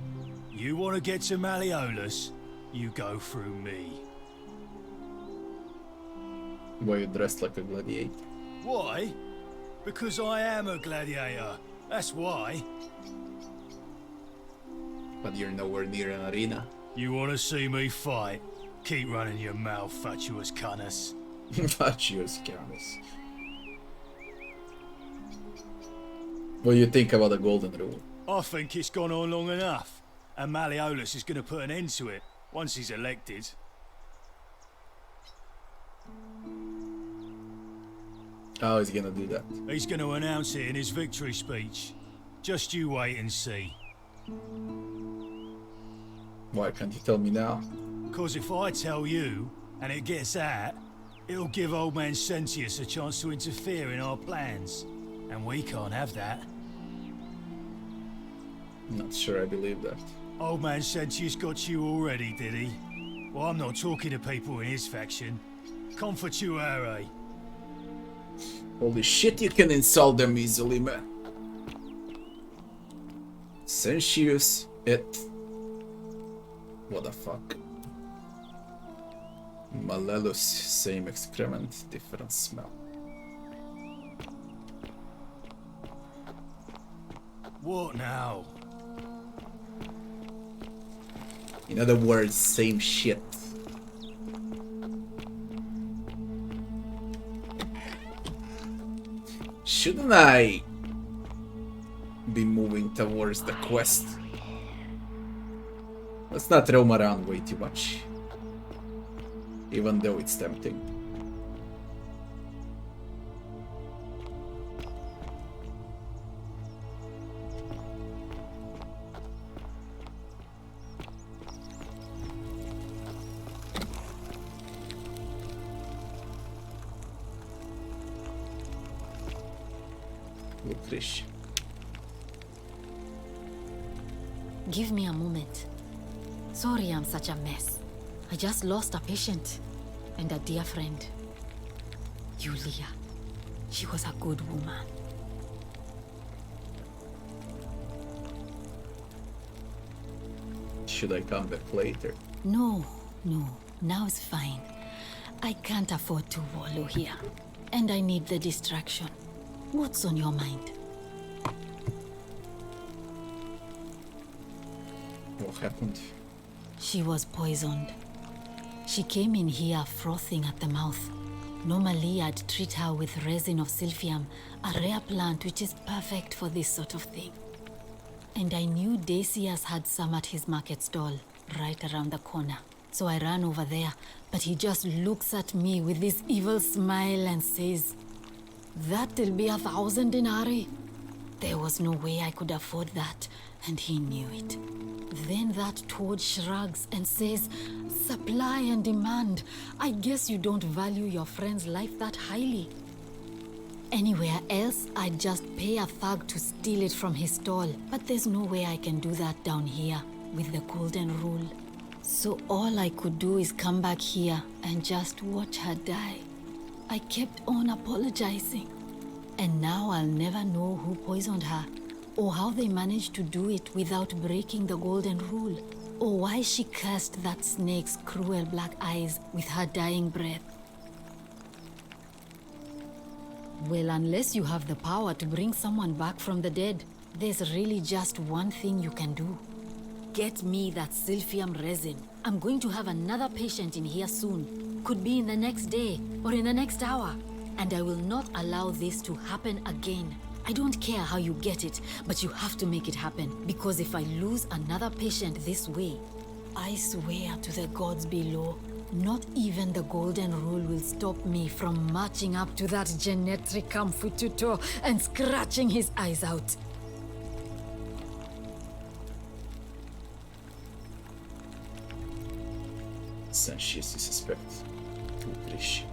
You want to get to Malleolus, you go through me. Why you dressed like a gladiator? Why? Because I am a gladiator. That's why. But you're nowhere near an arena. You want to see me fight? Keep running your mouth, fatuous cunnus. Fatuous Camus. What do you think about the golden rule? I think it's gone on long enough, and Malleolus is going to put an end to it once he's elected. How is he gonna do that? He's going to announce it in his victory speech. Just you wait and see. Why can't you tell me now? Because if I tell you, and it gets out, It'll give old man Sentius a chance to interfere in our plans. And we can't have that. Not sure I believe that. Old man Sentius got you already, did he? Well, I'm not talking to people in his faction. Confituare. Holy shit, you can insult them easily, man. Sentius et... What the fuck? Malleolus, same excrement, different smell. What now? In other words, same shit. Shouldn't I be moving towards the quest? Let's not roam around way too much. Even though it's tempting. Lucretia. Give me a moment. Sorry I'm such a mess. I just lost a patient and a dear friend. Julia. She was a good woman. Should I come back later? No. Now it's fine. I can't afford to wallow here. And I need the distraction. What's on your mind? What happened? She was poisoned. She came in here frothing at the mouth. Normally, I'd treat her with resin of silphium, a rare plant which is perfect for this sort of thing. And I knew Decius had some at his market stall, right around the corner. So I ran over there, but he just looks at me with this evil smile and says, "That'll be 1,000 denarii." There was no way I could afford that, and he knew it. Then that toad shrugs and says, "Supply and demand. I guess you don't value your friend's life that highly." Anywhere else, I'd just pay a thug to steal it from his stall. But there's no way I can do that down here with the golden rule. So all I could do is come back here and just watch her die. I kept on apologizing. And now I'll never know who poisoned her, or how they managed to do it without breaking the golden rule, or why she cursed that snake's cruel black eyes with her dying breath. Well, unless you have the power to bring someone back from the dead, there's really just one thing you can do. Get me that silphium resin. I'm going to have another patient in here soon. Could be in the next day, or in the next hour. And I will not allow this to happen again. I don't care how you get it, but you have to make it happen. Because if I lose another patient this way, I swear to the gods below, not even the golden rule will stop me from marching up to that genetricum fututo and scratching his eyes out. Sentius is suspect. Lucretia.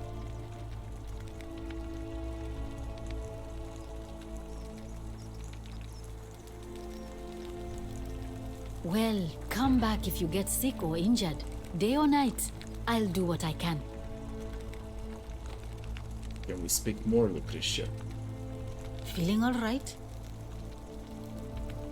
Well, come back if you get sick or injured. Day or night, I'll do what I can. Can we speak more, Lucretia? Feeling all right?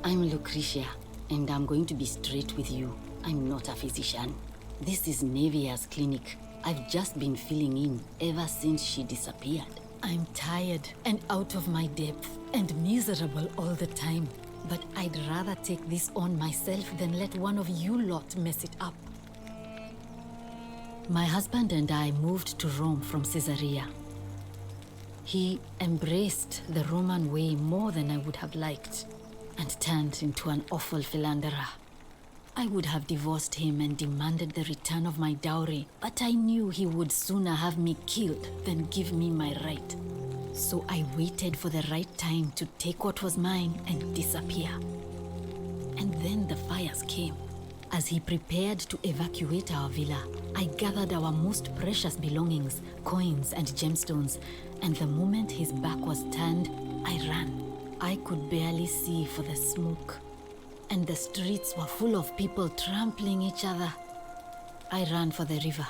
I'm Lucretia, and I'm going to be straight with you. I'm not a physician. This is Nevia's clinic. I've just been filling in ever since she disappeared. I'm tired and out of my depth and miserable all the time. But I'd rather take this on myself than let one of you lot mess it up. My husband and I moved to Rome from Caesarea. He embraced the Roman way more than I would have liked, and turned into an awful philanderer. I would have divorced him and demanded the return of my dowry, but I knew he would sooner have me killed than give me my right. So I waited for the right time to take what was mine and disappear. And then the fires came. As he prepared to evacuate our villa, I gathered our most precious belongings, coins and gemstones, and the moment his back was turned, I ran. I could barely see for the smoke, and the streets were full of people trampling each other. I ran for the river,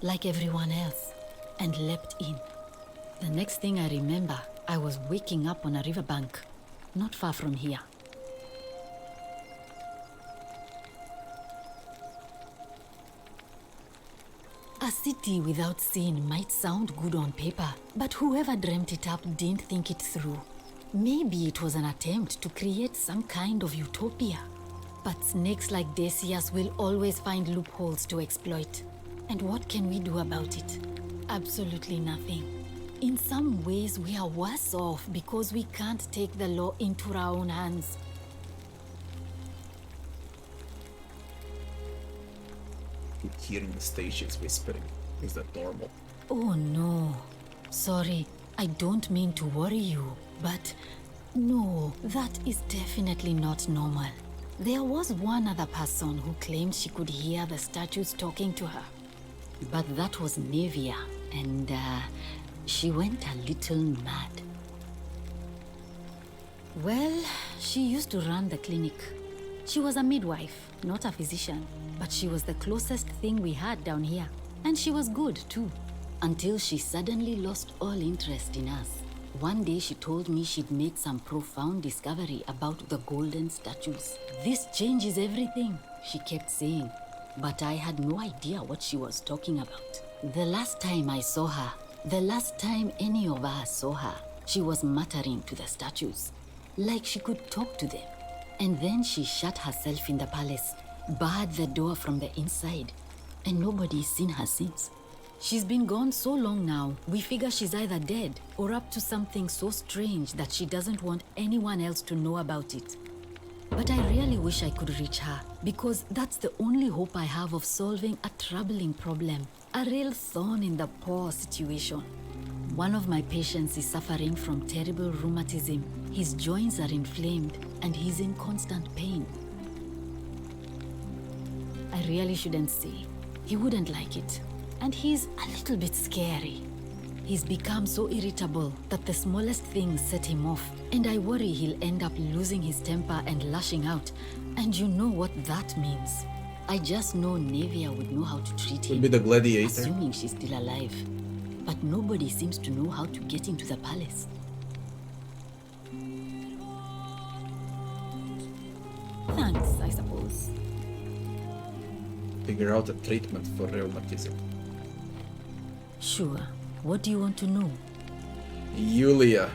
like everyone else, and leapt in. The next thing I remember, I was waking up on a riverbank, not far from here. A city without sin might sound good on paper, but whoever dreamt it up didn't think it through. Maybe it was an attempt to create some kind of utopia. But snakes like Decius will always find loopholes to exploit. And what can we do about it? Absolutely nothing. In some ways, we are worse off because we can't take the law into our own hands. Keep hearing the stages whispering. Is that normal? Oh no. Sorry, I don't mean to worry you, but no, that is definitely not normal. There was one other person who claimed she could hear the statues talking to her. But that was Nevia, and she went a little mad. Well, she used to run the clinic. She was a midwife, not a physician, but she was the closest thing we had down here. And she was good too, until she suddenly lost all interest in us. One day she told me she'd made some profound discovery about the golden statues. This changes everything, she kept saying, but I had no idea what she was talking about. The last time I saw her, the last time any of us saw her, she was muttering to the statues, like she could talk to them. And then she shut herself in the palace, barred the door from the inside, and nobody's seen her since. She's been gone so long now, we figure she's either dead or up to something so strange that she doesn't want anyone else to know about it. But I really wish I could reach her, because that's the only hope I have of solving a troubling problem, a real thorn in the paw situation. One of my patients is suffering from terrible rheumatism. His joints are inflamed and he's in constant pain. I really shouldn't say. He wouldn't like it. And he's a little bit scary. He's become so irritable that the smallest things set him off, and I worry he'll end up losing his temper and lashing out. And you know what that means. I just know Nevia would know how to treat him. Will be the gladiator. Assuming she's still alive. But nobody seems to know how to get into the palace. Thanks, I suppose. Figure out a treatment for rheumatism. Sure. What do you want to know? Yulia.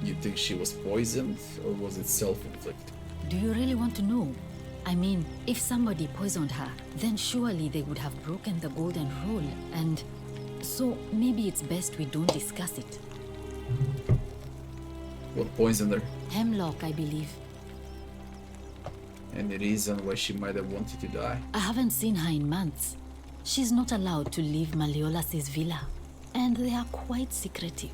You think she was poisoned, or was it self-inflicted? Do you really want to know? I mean, if somebody poisoned her, then surely they would have broken the golden rule, and so maybe it's best we don't discuss it. What poisoned her? Hemlock, I believe. Any reason why she might have wanted to die? I haven't seen her in months. She's not allowed to leave Malleolus' villa, and they are quite secretive.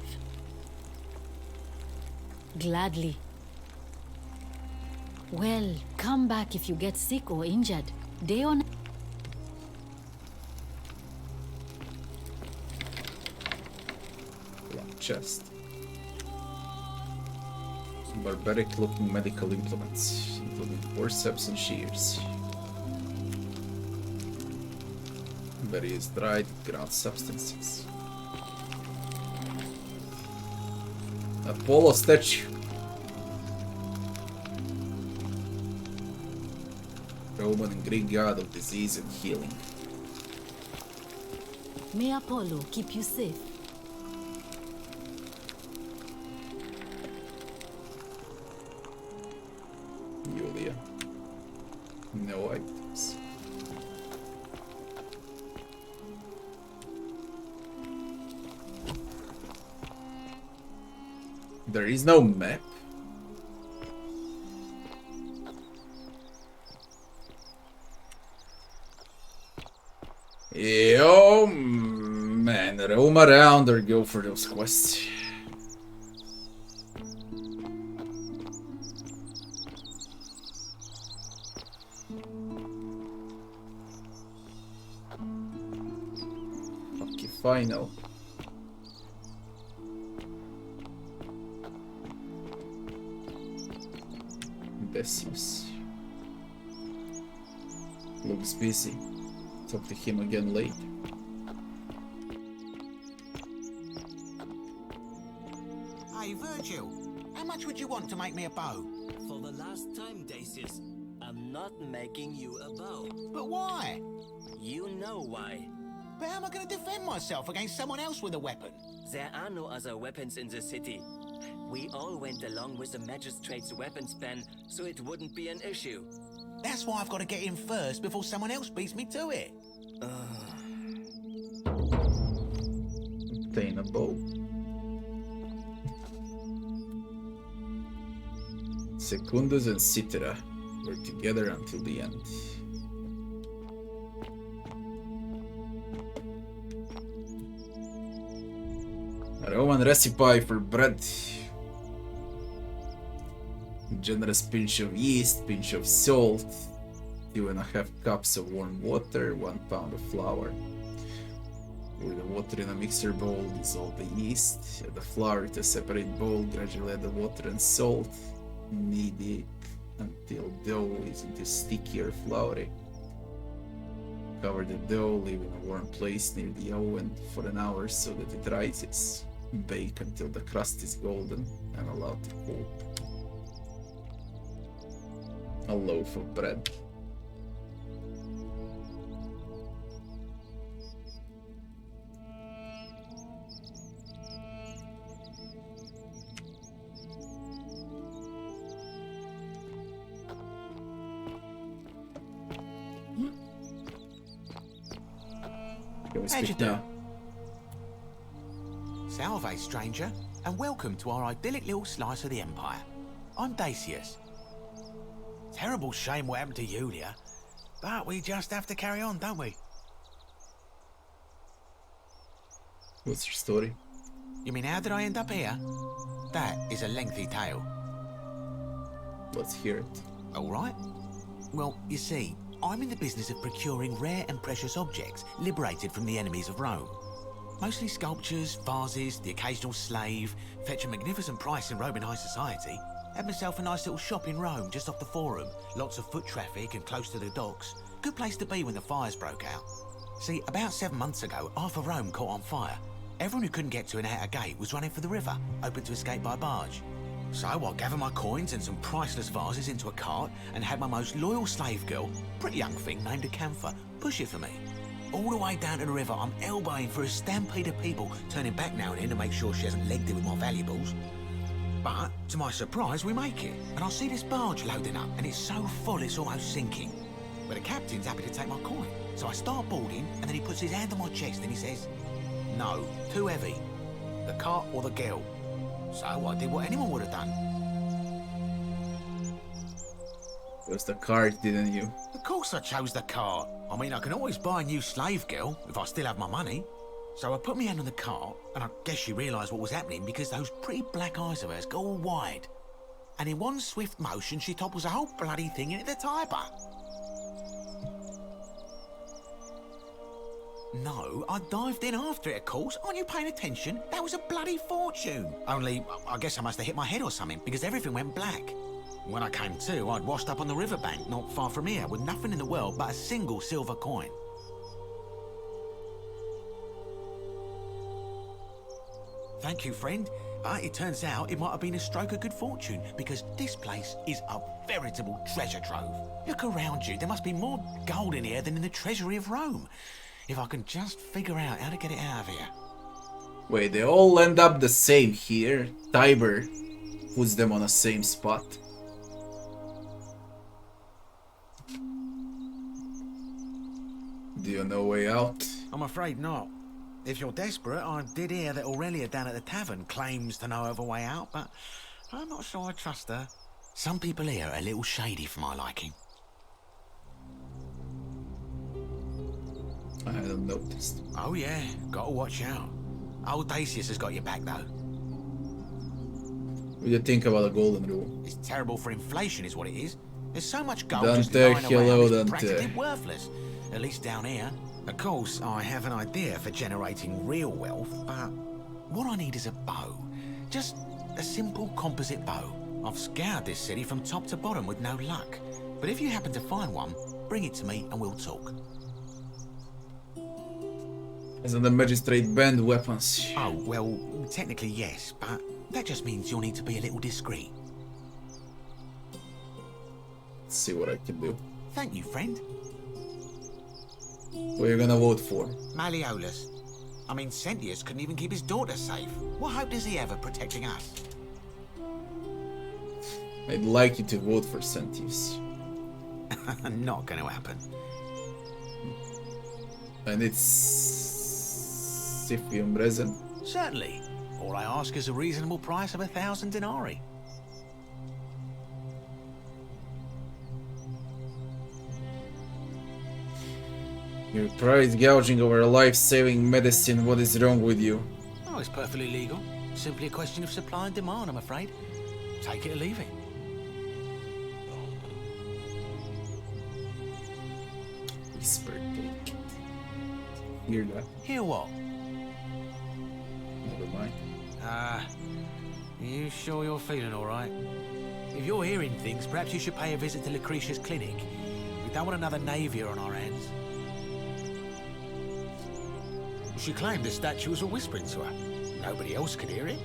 Gladly. Well, come back if you get sick or injured. Day or night. Chest. Some barbaric looking medical implements, including forceps and shears. Various dried ground substances. Apollo statue. Roman and Greek god of disease and healing. May Apollo keep you safe. Yulia. No items. There is no map. Yo, man, roam around or go for those quests. Lucky final. Decius. Looks busy. Talk to him again later. Hey, Virgil, how much would you want to make me a bow? For the last time, Decius, I'm not making you a bow. But why? You know why. But how am I going to defend myself against someone else with a weapon? There are no other weapons in the city. We all went along with the magistrate's weapons ban, so it wouldn't be an issue. That's why I've got to get in first before someone else beats me to it. Obtain a bow. Secundus and Citra were together until the end. A Roman recipe for bread. Generous pinch of yeast, pinch of salt, 2.5 cups of warm water, 1 pound of flour. Pour the water in a mixer bowl, dissolve the yeast, add the flour to a separate bowl, gradually add the water and salt, knead it until dough isn't sticky or floury. Cover the dough, leave in a warm place near the oven for an hour so that it rises. Bake until the crust is golden and allow to cool. A loaf of bread. Can we How'd you speak do? now? Salve, stranger, and welcome to our idyllic little slice of the Empire. I'm Decius. Terrible shame what happened to Julia, but we just have to carry on, don't we? What's your story? You mean how did I end up here? That is a lengthy tale. Let's hear it. All right. Well, you see, I'm in the business of procuring rare and precious objects liberated from the enemies of Rome. Mostly sculptures, vases, the occasional slave, fetch a magnificent price in Roman high society. Had myself a nice little shop in Rome, just off the Forum. Lots of foot traffic and close to the docks. Good place to be when the fires broke out. See, about 7 months ago, half of Rome caught on fire. Everyone who couldn't get to an outer gate was running for the river, open to escape by barge. So I gathered my coins and some priceless vases into a cart and had my most loyal slave girl, pretty young thing named Acantha, push it for me. All the way down to the river, I'm elbowing for a stampede of people, turning back now and then to make sure she hasn't legged it with my valuables. But, to my surprise, we make it, and I see this barge loading up, and it's so full it's almost sinking. But the captain's happy to take my coin, so I start boarding, and then he puts his hand on my chest and he says, "No, too heavy. The cart or the girl." So I did what anyone would have done. It was the cart, didn't you? Of course I chose the cart. I mean, I can always buy a new slave girl if I still have my money. So I put my hand on the cart, and I guess she realised what was happening because those pretty black eyes of hers go all wide. And in one swift motion, she topples the whole bloody thing into the Tiber. No, I dived in after it, of course. Aren't you paying attention? That was a bloody fortune. Only, I guess I must have hit my head or something, because everything went black. When I came to, I'd washed up on the riverbank, not far from here, with nothing in the world but a single silver coin. Thank you, friend. But it turns out it might have been a stroke of good fortune, because this place is a veritable treasure trove. Look around you. There must be more gold in here than in the treasury of Rome. If I can just figure out how to get it out of here. Wait, they all end up the same here. Tiber puts them on the same spot. Do you know a way out? I'm afraid not. If you're desperate, I did hear that Aurelia down at the tavern claims to know of a way out, but I'm not sure I trust her. Some people here are a little shady for my liking. I hadn't noticed. Oh yeah, gotta watch out. Old Decius has got your back though. What do you think about the golden rule? It's terrible for inflation is what it is. There's so much gold Dante, just lying hello, around, it's Dante. practically worthless. At least down here. Of course, I have an idea for generating real wealth, but what I need is a bow. Just a simple composite bow. I've scoured this city from top to bottom with no luck. But if you happen to find one, bring it to me and we'll talk. Isn't the magistrate banned weapons? Oh, well, technically yes, but that just means you'll need to be a little discreet. Let's see what I can do. Thank you, friend. Who are you gonna vote for? Malleolus. I mean, Sentius couldn't even keep his daughter safe. What hope does he have of protecting us? I'd like you to vote for Sentius. Not gonna happen. And it's Siphium resin. Certainly. All I ask is a reasonable price of 1,000 denarii. You're price gouging over life-saving medicine. What is wrong with you? Oh, it's perfectly legal. Simply a question of supply and demand, I'm afraid. Take it or leave it. Whisper, take it. Hear that? Hear what? Never mind. You sure you're feeling all right? If you're hearing things, perhaps you should pay a visit to Lucretia's clinic. We don't want another Navier on our hands. She claimed the statue was whispering to her. Nobody else could hear it.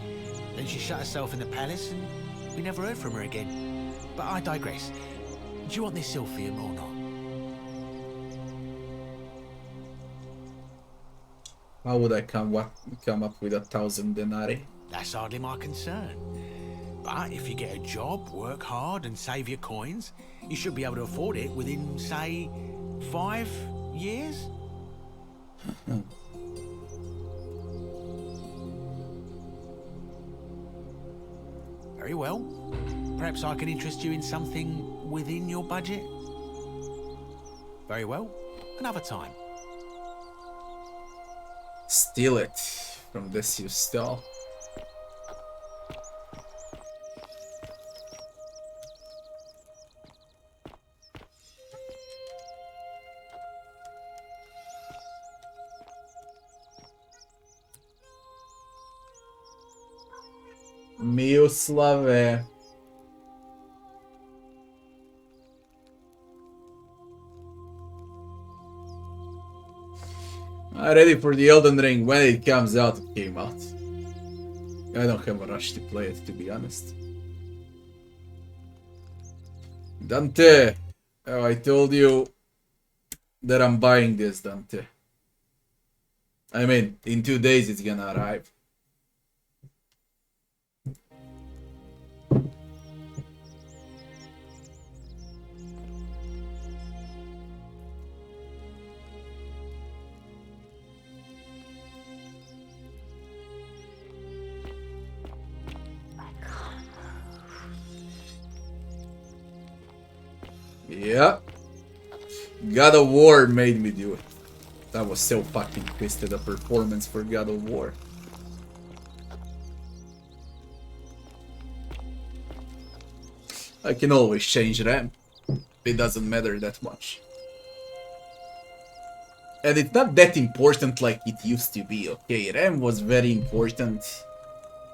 Then she shut herself in the palace and we never heard from her again. But I digress. Do you want this Silphium or not? How would I come up with 1,000 denarii? That's hardly my concern. But if you get a job, work hard and save your coins, you should be able to afford it within, say, 5 years? Very well. Perhaps I can interest you in something within your budget? Very well. Another time. Steal it from this you stole. Miroslave. I'm ready for the Elden Ring when it comes out. It came out. I don't have a rush to play it, to be honest. Dante, oh, I told you that I'm buying this, Dante. I mean, in 2 days it's gonna arrive. Yeah. God of War made me do it. That was so fucking twisted a performance for God of War. I can always change RAM. It doesn't matter that much. And it's not that important like it used to be, okay? RAM was very important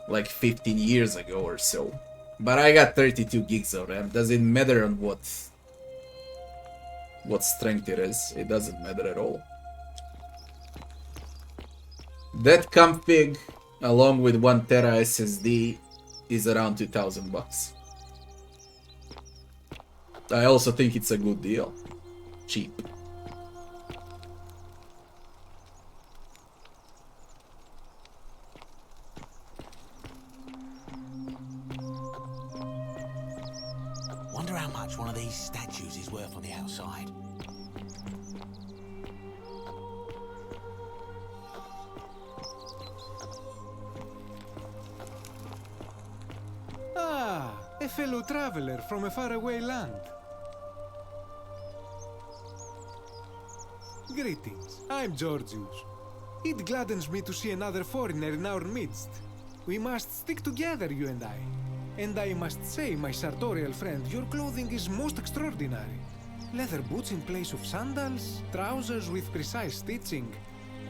like 15 years ago or so. But I got 32 gigs of RAM. Does it matter on what strength it is? It doesn't matter at all. That config, along with 1 tera SSD, is around 2,000 bucks. I also think it's a good deal. Cheap. Wonder how much one of these statues is worth on the outside. Ah, a fellow traveler from a faraway land. Greetings, I'm Georgius. It gladdens me to see another foreigner in our midst. We must stick together, you and I. And I must say, my sartorial friend, your clothing is most extraordinary. Leather boots in place of sandals, trousers with precise stitching,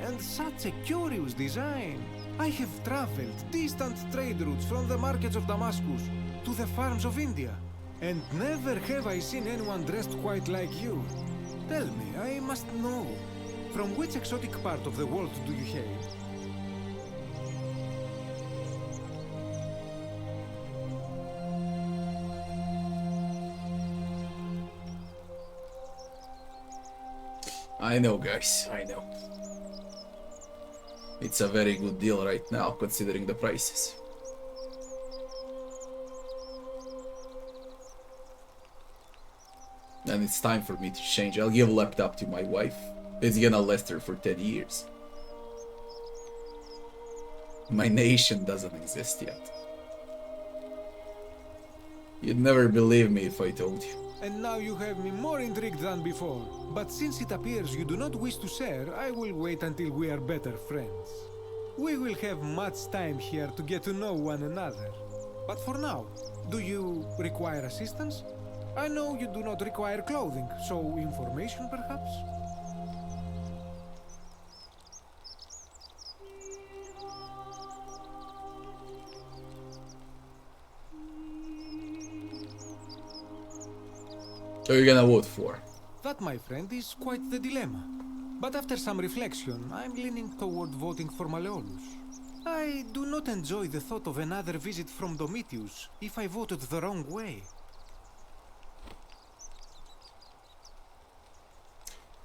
and such a curious design. I have traveled distant trade routes from the markets of Damascus to the farms of India, and never have I seen anyone dressed quite like you. Tell me, I must know, from which exotic part of the world do you hail? I know, guys, I know. It's a very good deal right now, considering the prices. And it's time for me to change. I'll give a laptop to my wife. It's gonna last her for 10 years. My nation doesn't exist yet. You'd never believe me if I told you. And now you have me more intrigued than before. But since it appears you do not wish to share, I will wait until we are better friends. We will have much time here to get to know one another. But for now, do you require assistance? I know you do not require clothing, so information perhaps? So you're gonna vote for? That, my friend, is quite the dilemma. But after some reflection, I'm leaning toward voting for Malleolus. I do not enjoy the thought of another visit from Domitius if I voted the wrong way.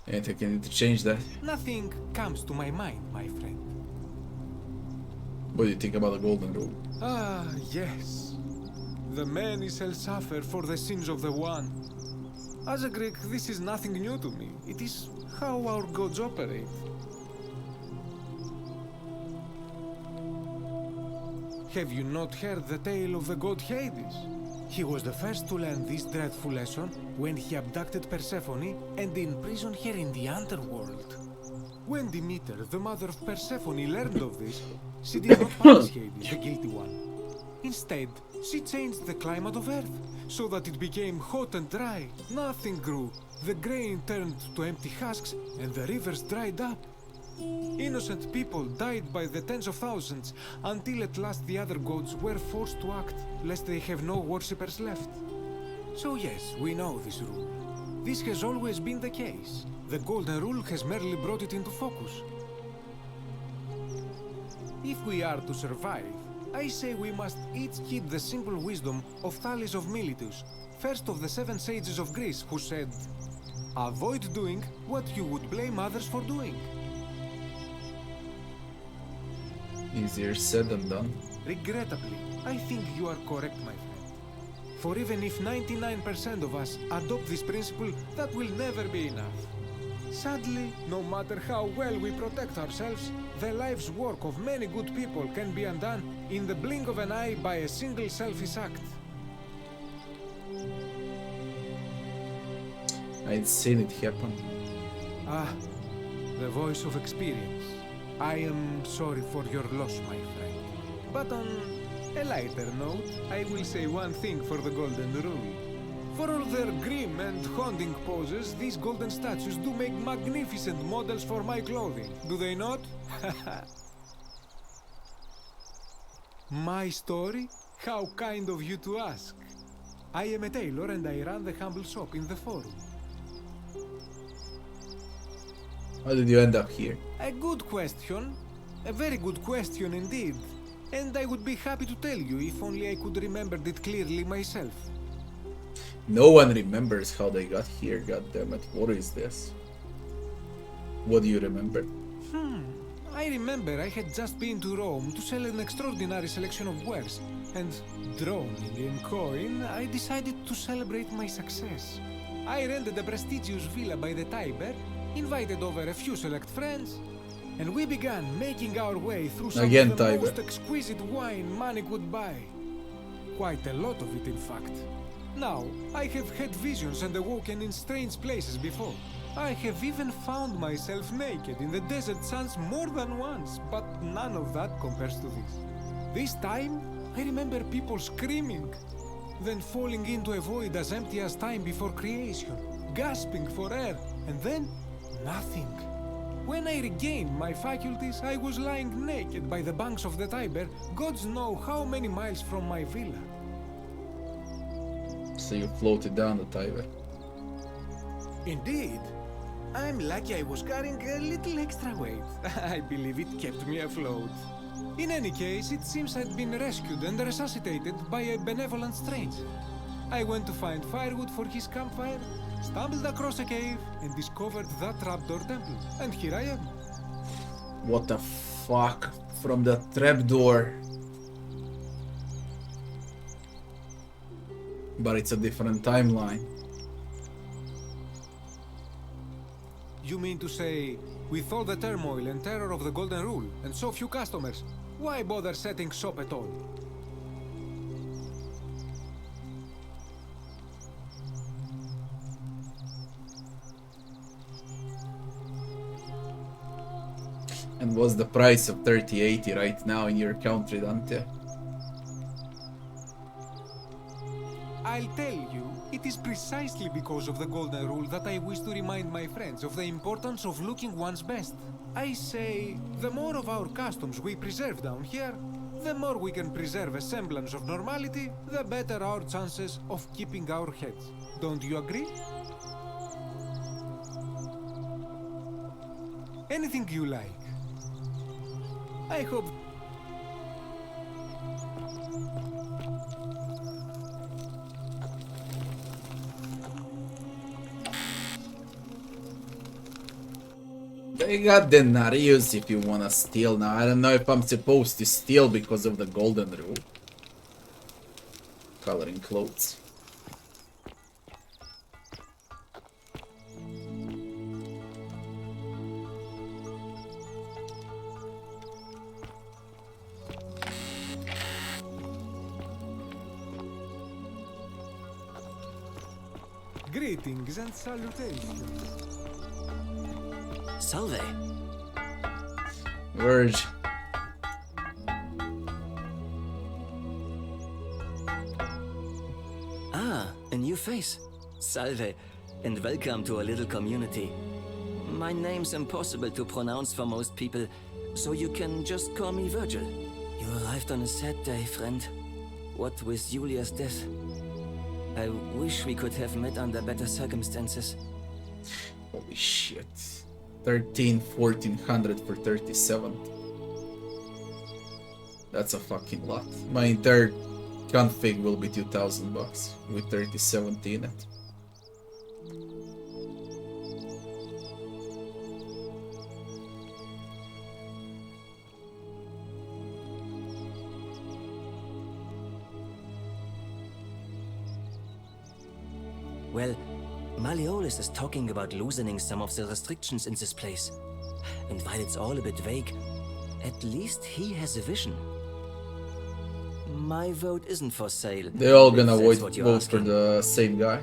Anything I need to change that? Nothing comes to my mind, my friend. What do you think about the golden rule? Ah, yes. The many shall suffer for the sins of the one. As a Greek, this is nothing new to me. It is how our gods operate. Have you not heard the tale of the god Hades? He was the first to learn this dreadful lesson when he abducted Persephone and imprisoned her in the underworld. When Demeter, the mother of Persephone, learned of this, she did not punish Hades, the guilty one. Instead, she changed the climate of Earth, so that it became hot and dry. Nothing grew. The grain turned to empty husks, and the rivers dried up. Innocent people died by the tens of thousands, until at last the other gods were forced to act, lest they have no worshippers left. So yes, we know this rule. This has always been the case. The Golden Rule has merely brought it into focus. If we are to survive, I say we must each heed the simple wisdom of Thales of Miletus, first of the 7 sages of Greece, who said, "Avoid doing what you would blame others for doing." Easier said than done. Regrettably, I think you are correct, my friend. For even if 99% of us adopt this principle, that will never be enough. Sadly, no matter how well we protect ourselves, the life's work of many good people can be undone in the blink of an eye by a single selfish act. I'd seen it happen. Ah, the voice of experience. I am sorry for your loss, my friend. But on a lighter note, I will say one thing for the Golden Rule. For all their grim and haunting poses, these golden statues do make magnificent models for my clothing, do they not? My story? How kind of you to ask. I am a tailor and I run the humble shop in the forum. How did you end up here? A good question. A very good question indeed. And I would be happy to tell you if only I could remember it clearly myself. No one remembers how they got here, goddammit. What is this? What do you remember? I remember I had just been to Rome to sell an extraordinary selection of wares, and droning in coin, I decided to celebrate my success. I rented a prestigious villa by the Tiber, invited over a few select friends, and we began making our way through some of the most exquisite wine money could buy. Quite a lot of it, in fact. Now, I have had visions and awoken in strange places before. I have even found myself naked in the desert sands more than once, but none of that compares to this. This time, I remember people screaming, then falling into a void as empty as time before creation. gasping for air, and then nothing. When I regained my faculties, I was lying naked by the banks of the Tiber, gods know how many miles from my villa. So you floated down the Tiber. Indeed. I'm lucky I was carrying a little extra weight. I believe it kept me afloat. In any case, it seems I'd been rescued and resuscitated by a benevolent stranger. I went to find firewood for his campfire, stumbled across a cave, and discovered that trapdoor temple. And here I am. What the fuck? From the trapdoor. But it's a different timeline. You mean to say, with all the turmoil and terror of the Golden Rule, and so few customers, why bother setting shop at all? And what's the price of 3080 right now in your country, Dante? I'll tell you, it is precisely because of the Golden Rule that I wish to remind my friends of the importance of looking one's best. I say, the more of our customs we preserve down here, the more we can preserve a semblance of normality, the better our chances of keeping our heads. Don't you agree? Anything you like. I hope... They got denarius if you wanna steal now. I don't know if I'm supposed to steal because of the Golden Rule. Coloring clothes. Greetings and salutations. Salve. Verge. Ah, a new face. Salve, and welcome to a little community. My name's impossible to pronounce for most people, so you can just call me Virgil. You arrived on a sad day, friend. What with Julia's death? I wish we could have met under better circumstances. Holy shit. 1400 for 37. That's a fucking lot. My entire config will be 2000 bucks with 3070 in it. Well, Malleolus is talking about loosening some of the restrictions in this place. And while it's all a bit vague, at least he has a vision. My vote isn't for sale. They're all gonna if that's vote what you're for asking. the same guy.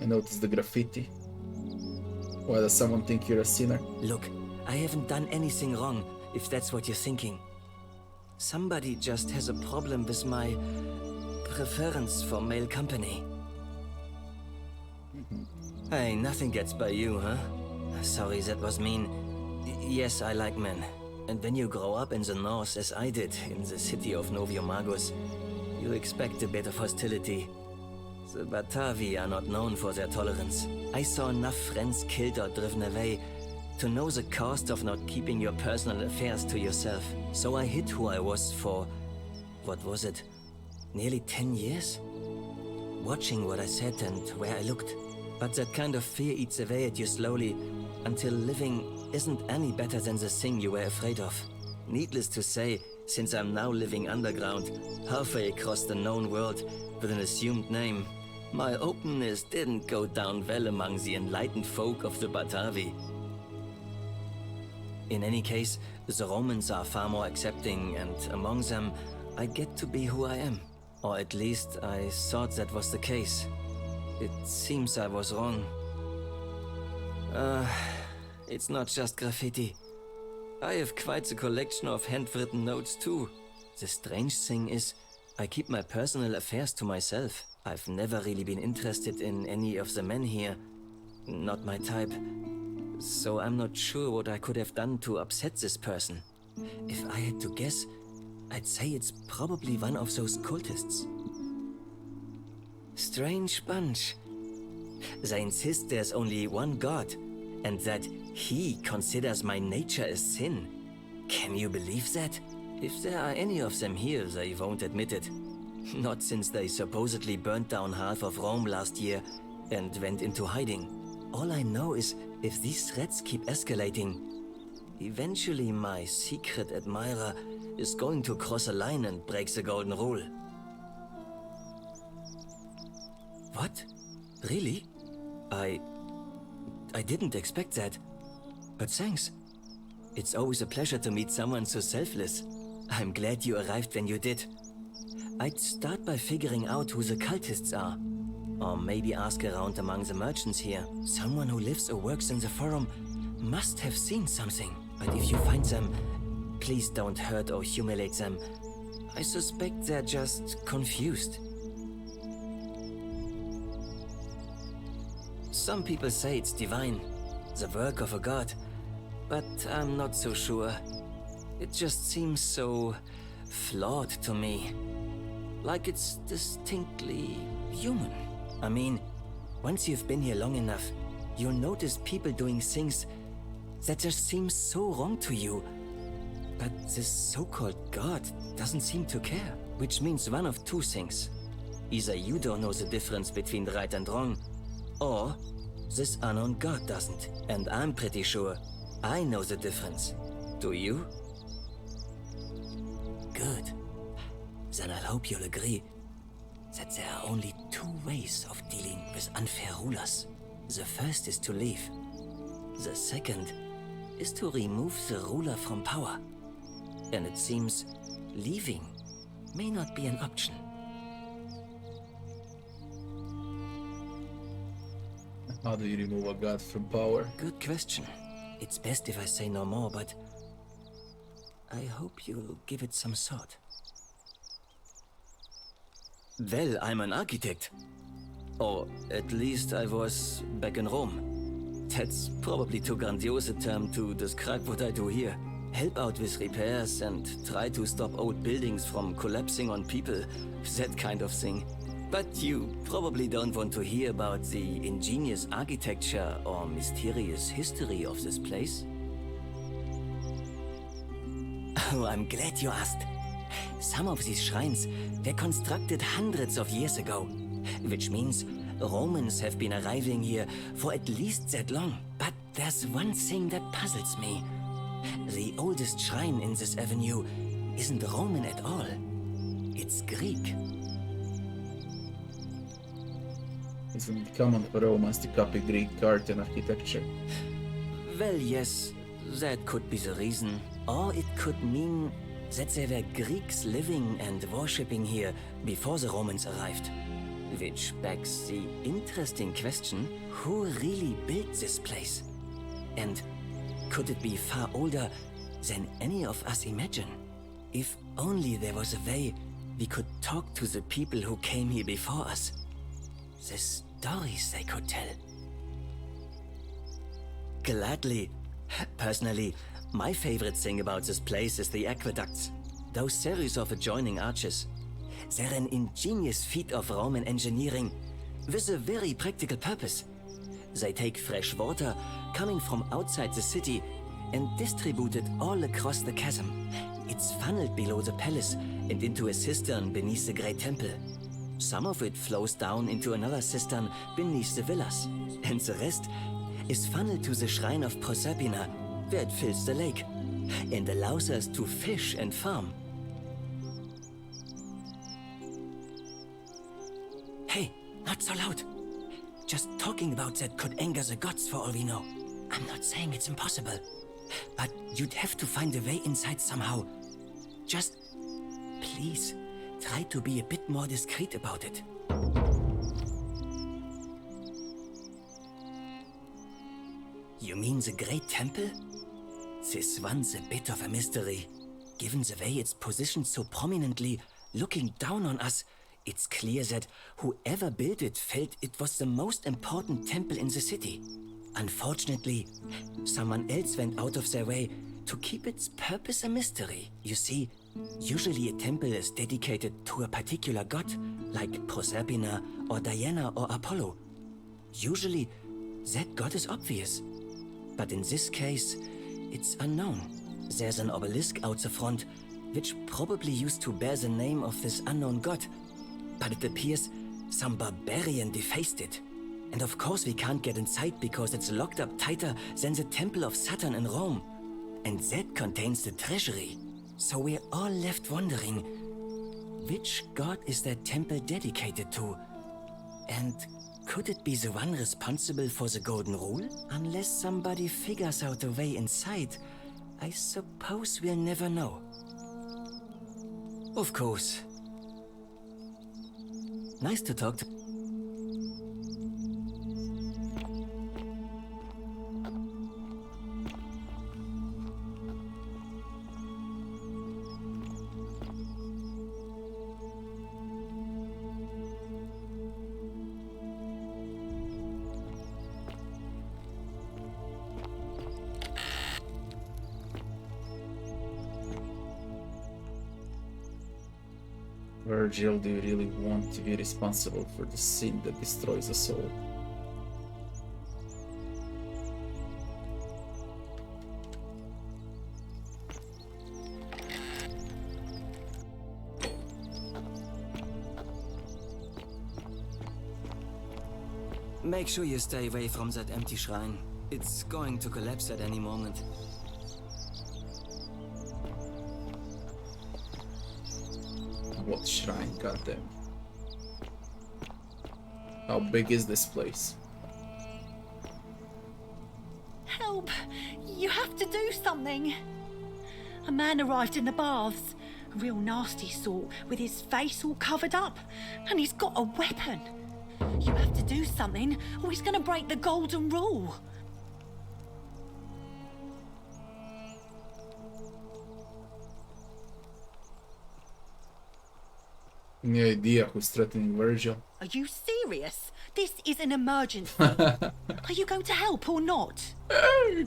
I noticed the graffiti. Why does someone think you're a sinner? Look, I haven't done anything wrong, if that's what you're thinking. Somebody just has a problem with my preference for male company. Hey, nothing gets by you, huh? Sorry, that was mean. Yes, I like men. And when you grow up in the north, as I did, in the city of Noviomagus, you expect a bit of hostility. The Batavi are not known for their tolerance. I saw enough friends killed or driven away to know the cost of not keeping your personal affairs to yourself. So I hid who I was for, what was it, nearly 10 years? Watching what I said and where I looked. But that kind of fear eats away at you slowly, until living isn't any better than the thing you were afraid of. Needless to say, since I'm now living underground, halfway across the known world, with an assumed name, my openness didn't go down well among the enlightened folk of the Batavi. In any case, the Romans are far more accepting, and among them, I get to be who I am. Or at least I thought that was the case. It seems I was wrong. It's not just graffiti. I have quite a collection of handwritten notes too. The strange thing is, I keep my personal affairs to myself. I've never really been interested in any of the men here. Not my type. So I'm not sure what I could have done to upset this person. If I had to guess, I'd say it's probably one of those cultists. Strange bunch. They insist there's only one God, and that he considers my nature a sin. Can you believe that? If there are any of them here, they won't admit it. Not since they supposedly burnt down half of Rome last year and went into hiding. All I know is if these threats keep escalating, eventually my secret admirer is going to cross a line and break the golden rule. What? Really? I didn't expect that. But thanks. It's always a pleasure to meet someone so selfless. I'm glad you arrived when you did. I'd start by figuring out who the cultists are. Or maybe ask around among the merchants here. Someone who lives or works in the forum must have seen something. But if you find them, please don't hurt or humiliate them. I suspect they're just confused. Some people say it's divine, the work of a god, but I'm not so sure. It just seems so flawed to me. Like it's distinctly human. I mean, once you've been here long enough, you'll notice people doing things that just seem so wrong to you. But this so-called god doesn't seem to care, which means one of two things. Either you don't know the difference between right and wrong, or this unknown god doesn't. And I'm pretty sure I know the difference. Do you? Good. Then I hope you'll agree that there are only two ways of dealing with unfair rulers. The first is to leave. The second is to remove the ruler from power. And it seems leaving may not be an option. How do you remove a god from power? Good question. It's best if I say no more, but I hope you'll give it some thought. Well, I'm an architect. Or at least I was back in Rome. That's probably too grandiose a term to describe what I do here. Help out with repairs and try to stop old buildings from collapsing on people. That kind of thing. But you probably don't want to hear about the ingenious architecture or mysterious history of this place. Oh, I'm glad you asked. Some of these shrines were constructed hundreds of years ago, which means Romans have been arriving here for at least that long. But there's one thing that puzzles me. The oldest shrine in this avenue isn't Roman at all. It's Greek. Isn't it common for Romans to copy Greek art and architecture? Well, yes, that could be the reason. Or it could mean that there were Greeks living and worshipping here before the Romans arrived. Which begs the interesting question, who really built this place? And could it be far older than any of us imagine? If only there was a way we could talk to the people who came here before us. The stories they could tell. Gladly. Personally, my favorite thing about this place is the aqueducts. Those series of adjoining arches. They're an ingenious feat of Roman engineering with a very practical purpose. They take fresh water coming from outside the city and distribute it all across the chasm. It's funneled below the palace and into a cistern beneath the great temple. Some of it flows down into another cistern beneath the villas, and the rest is funneled to the shrine of Proserpina, where it fills the lake and allows us to fish and farm. Hey, not so loud. Just talking about that could anger the gods for all we know. I'm not saying it's impossible, but you'd have to find a way inside somehow. Just, please, try to be a bit more discreet about it. You mean the Great Temple? This one's a bit of a mystery. Given the way it's positioned so prominently, looking down on us. It's clear that whoever built it felt it was the most important temple in the city. Unfortunately, someone else went out of their way to keep its purpose a mystery. You see, usually a temple is dedicated to a particular god, like Proserpina or Diana or Apollo. Usually, that god is obvious. But in this case, it's unknown. There's an obelisk out the front, which probably used to bear the name of this unknown god. But it appears some barbarian defaced it. And of course we can't get inside because it's locked up tighter than the Temple of Saturn in Rome. And that contains the treasury. So we're all left wondering, which god is that temple dedicated to? And could it be the one responsible for the Golden Rule? Unless somebody figures out a way inside, I suppose we'll never know. Of course. Nice to talk to. Werglia, do you really want to be responsible for the sin that destroys us all? Make sure you stay away from that empty shrine. It's going to collapse at any moment. What shrine, goddamn. How big is this place? Help! You have to do something! A man arrived in the baths. A real nasty sort, with his face all covered up. And he's got a weapon. You have to do something, or he's gonna break the Golden Rule. Any idea who's threatening Werglia? Are you serious? This is an emergency. Are you going to help or not? Oh,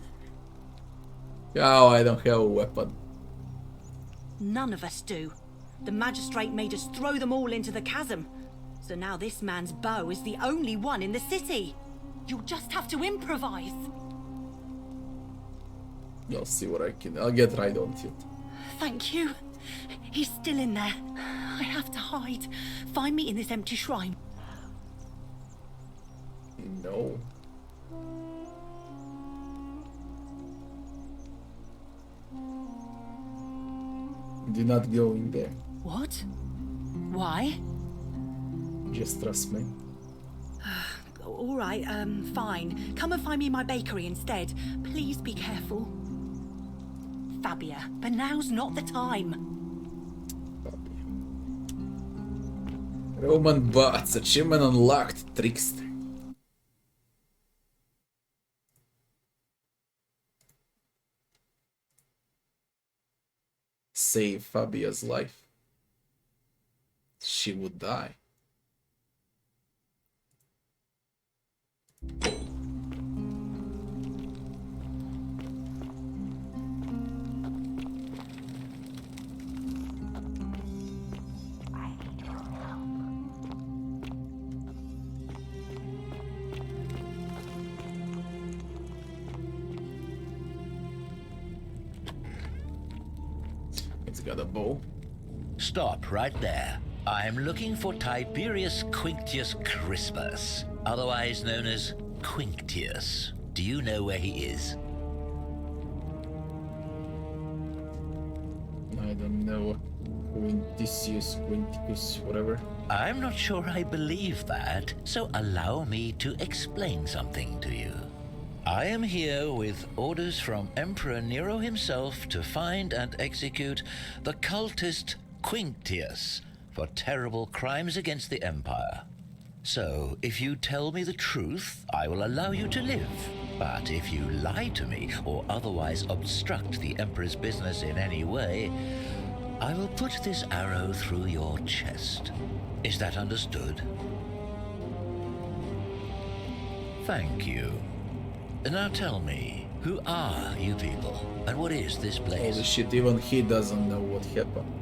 I don't have a weapon. None of us do. The magistrate made us throw them all into the chasm. So now this man's bow is the only one in the city. You'll just have to improvise. I'll see what I can. I'll get right on it. Thank you. He's still in there. I have to hide. Find me in this empty shrine. No. Do not go in there. What? Why? Just trust me. All right, fine. Come and find me in my bakery instead. Please be careful. Fabia, but now's not the time. Roman bots, achievement unlocked, trickster. Save Fabia's life. She would die. It's got a bow. Stop right there. I'm looking for Tiberius Quinctius Crispus, otherwise known as Quinctius. Do you know where he is? I don't know. Quinticus, whatever. I'm not sure I believe that, so allow me to explain something to you. I am here with orders from Emperor Nero himself to find and execute the cultist Quinctius for terrible crimes against the Empire. So, if you tell me the truth, I will allow you to live. But if you lie to me or otherwise obstruct the Emperor's business in any way, I will put this arrow through your chest. Is that understood? Thank you. Now tell me, who are you people? And what is this place? Holy shit, even he doesn't know what happened.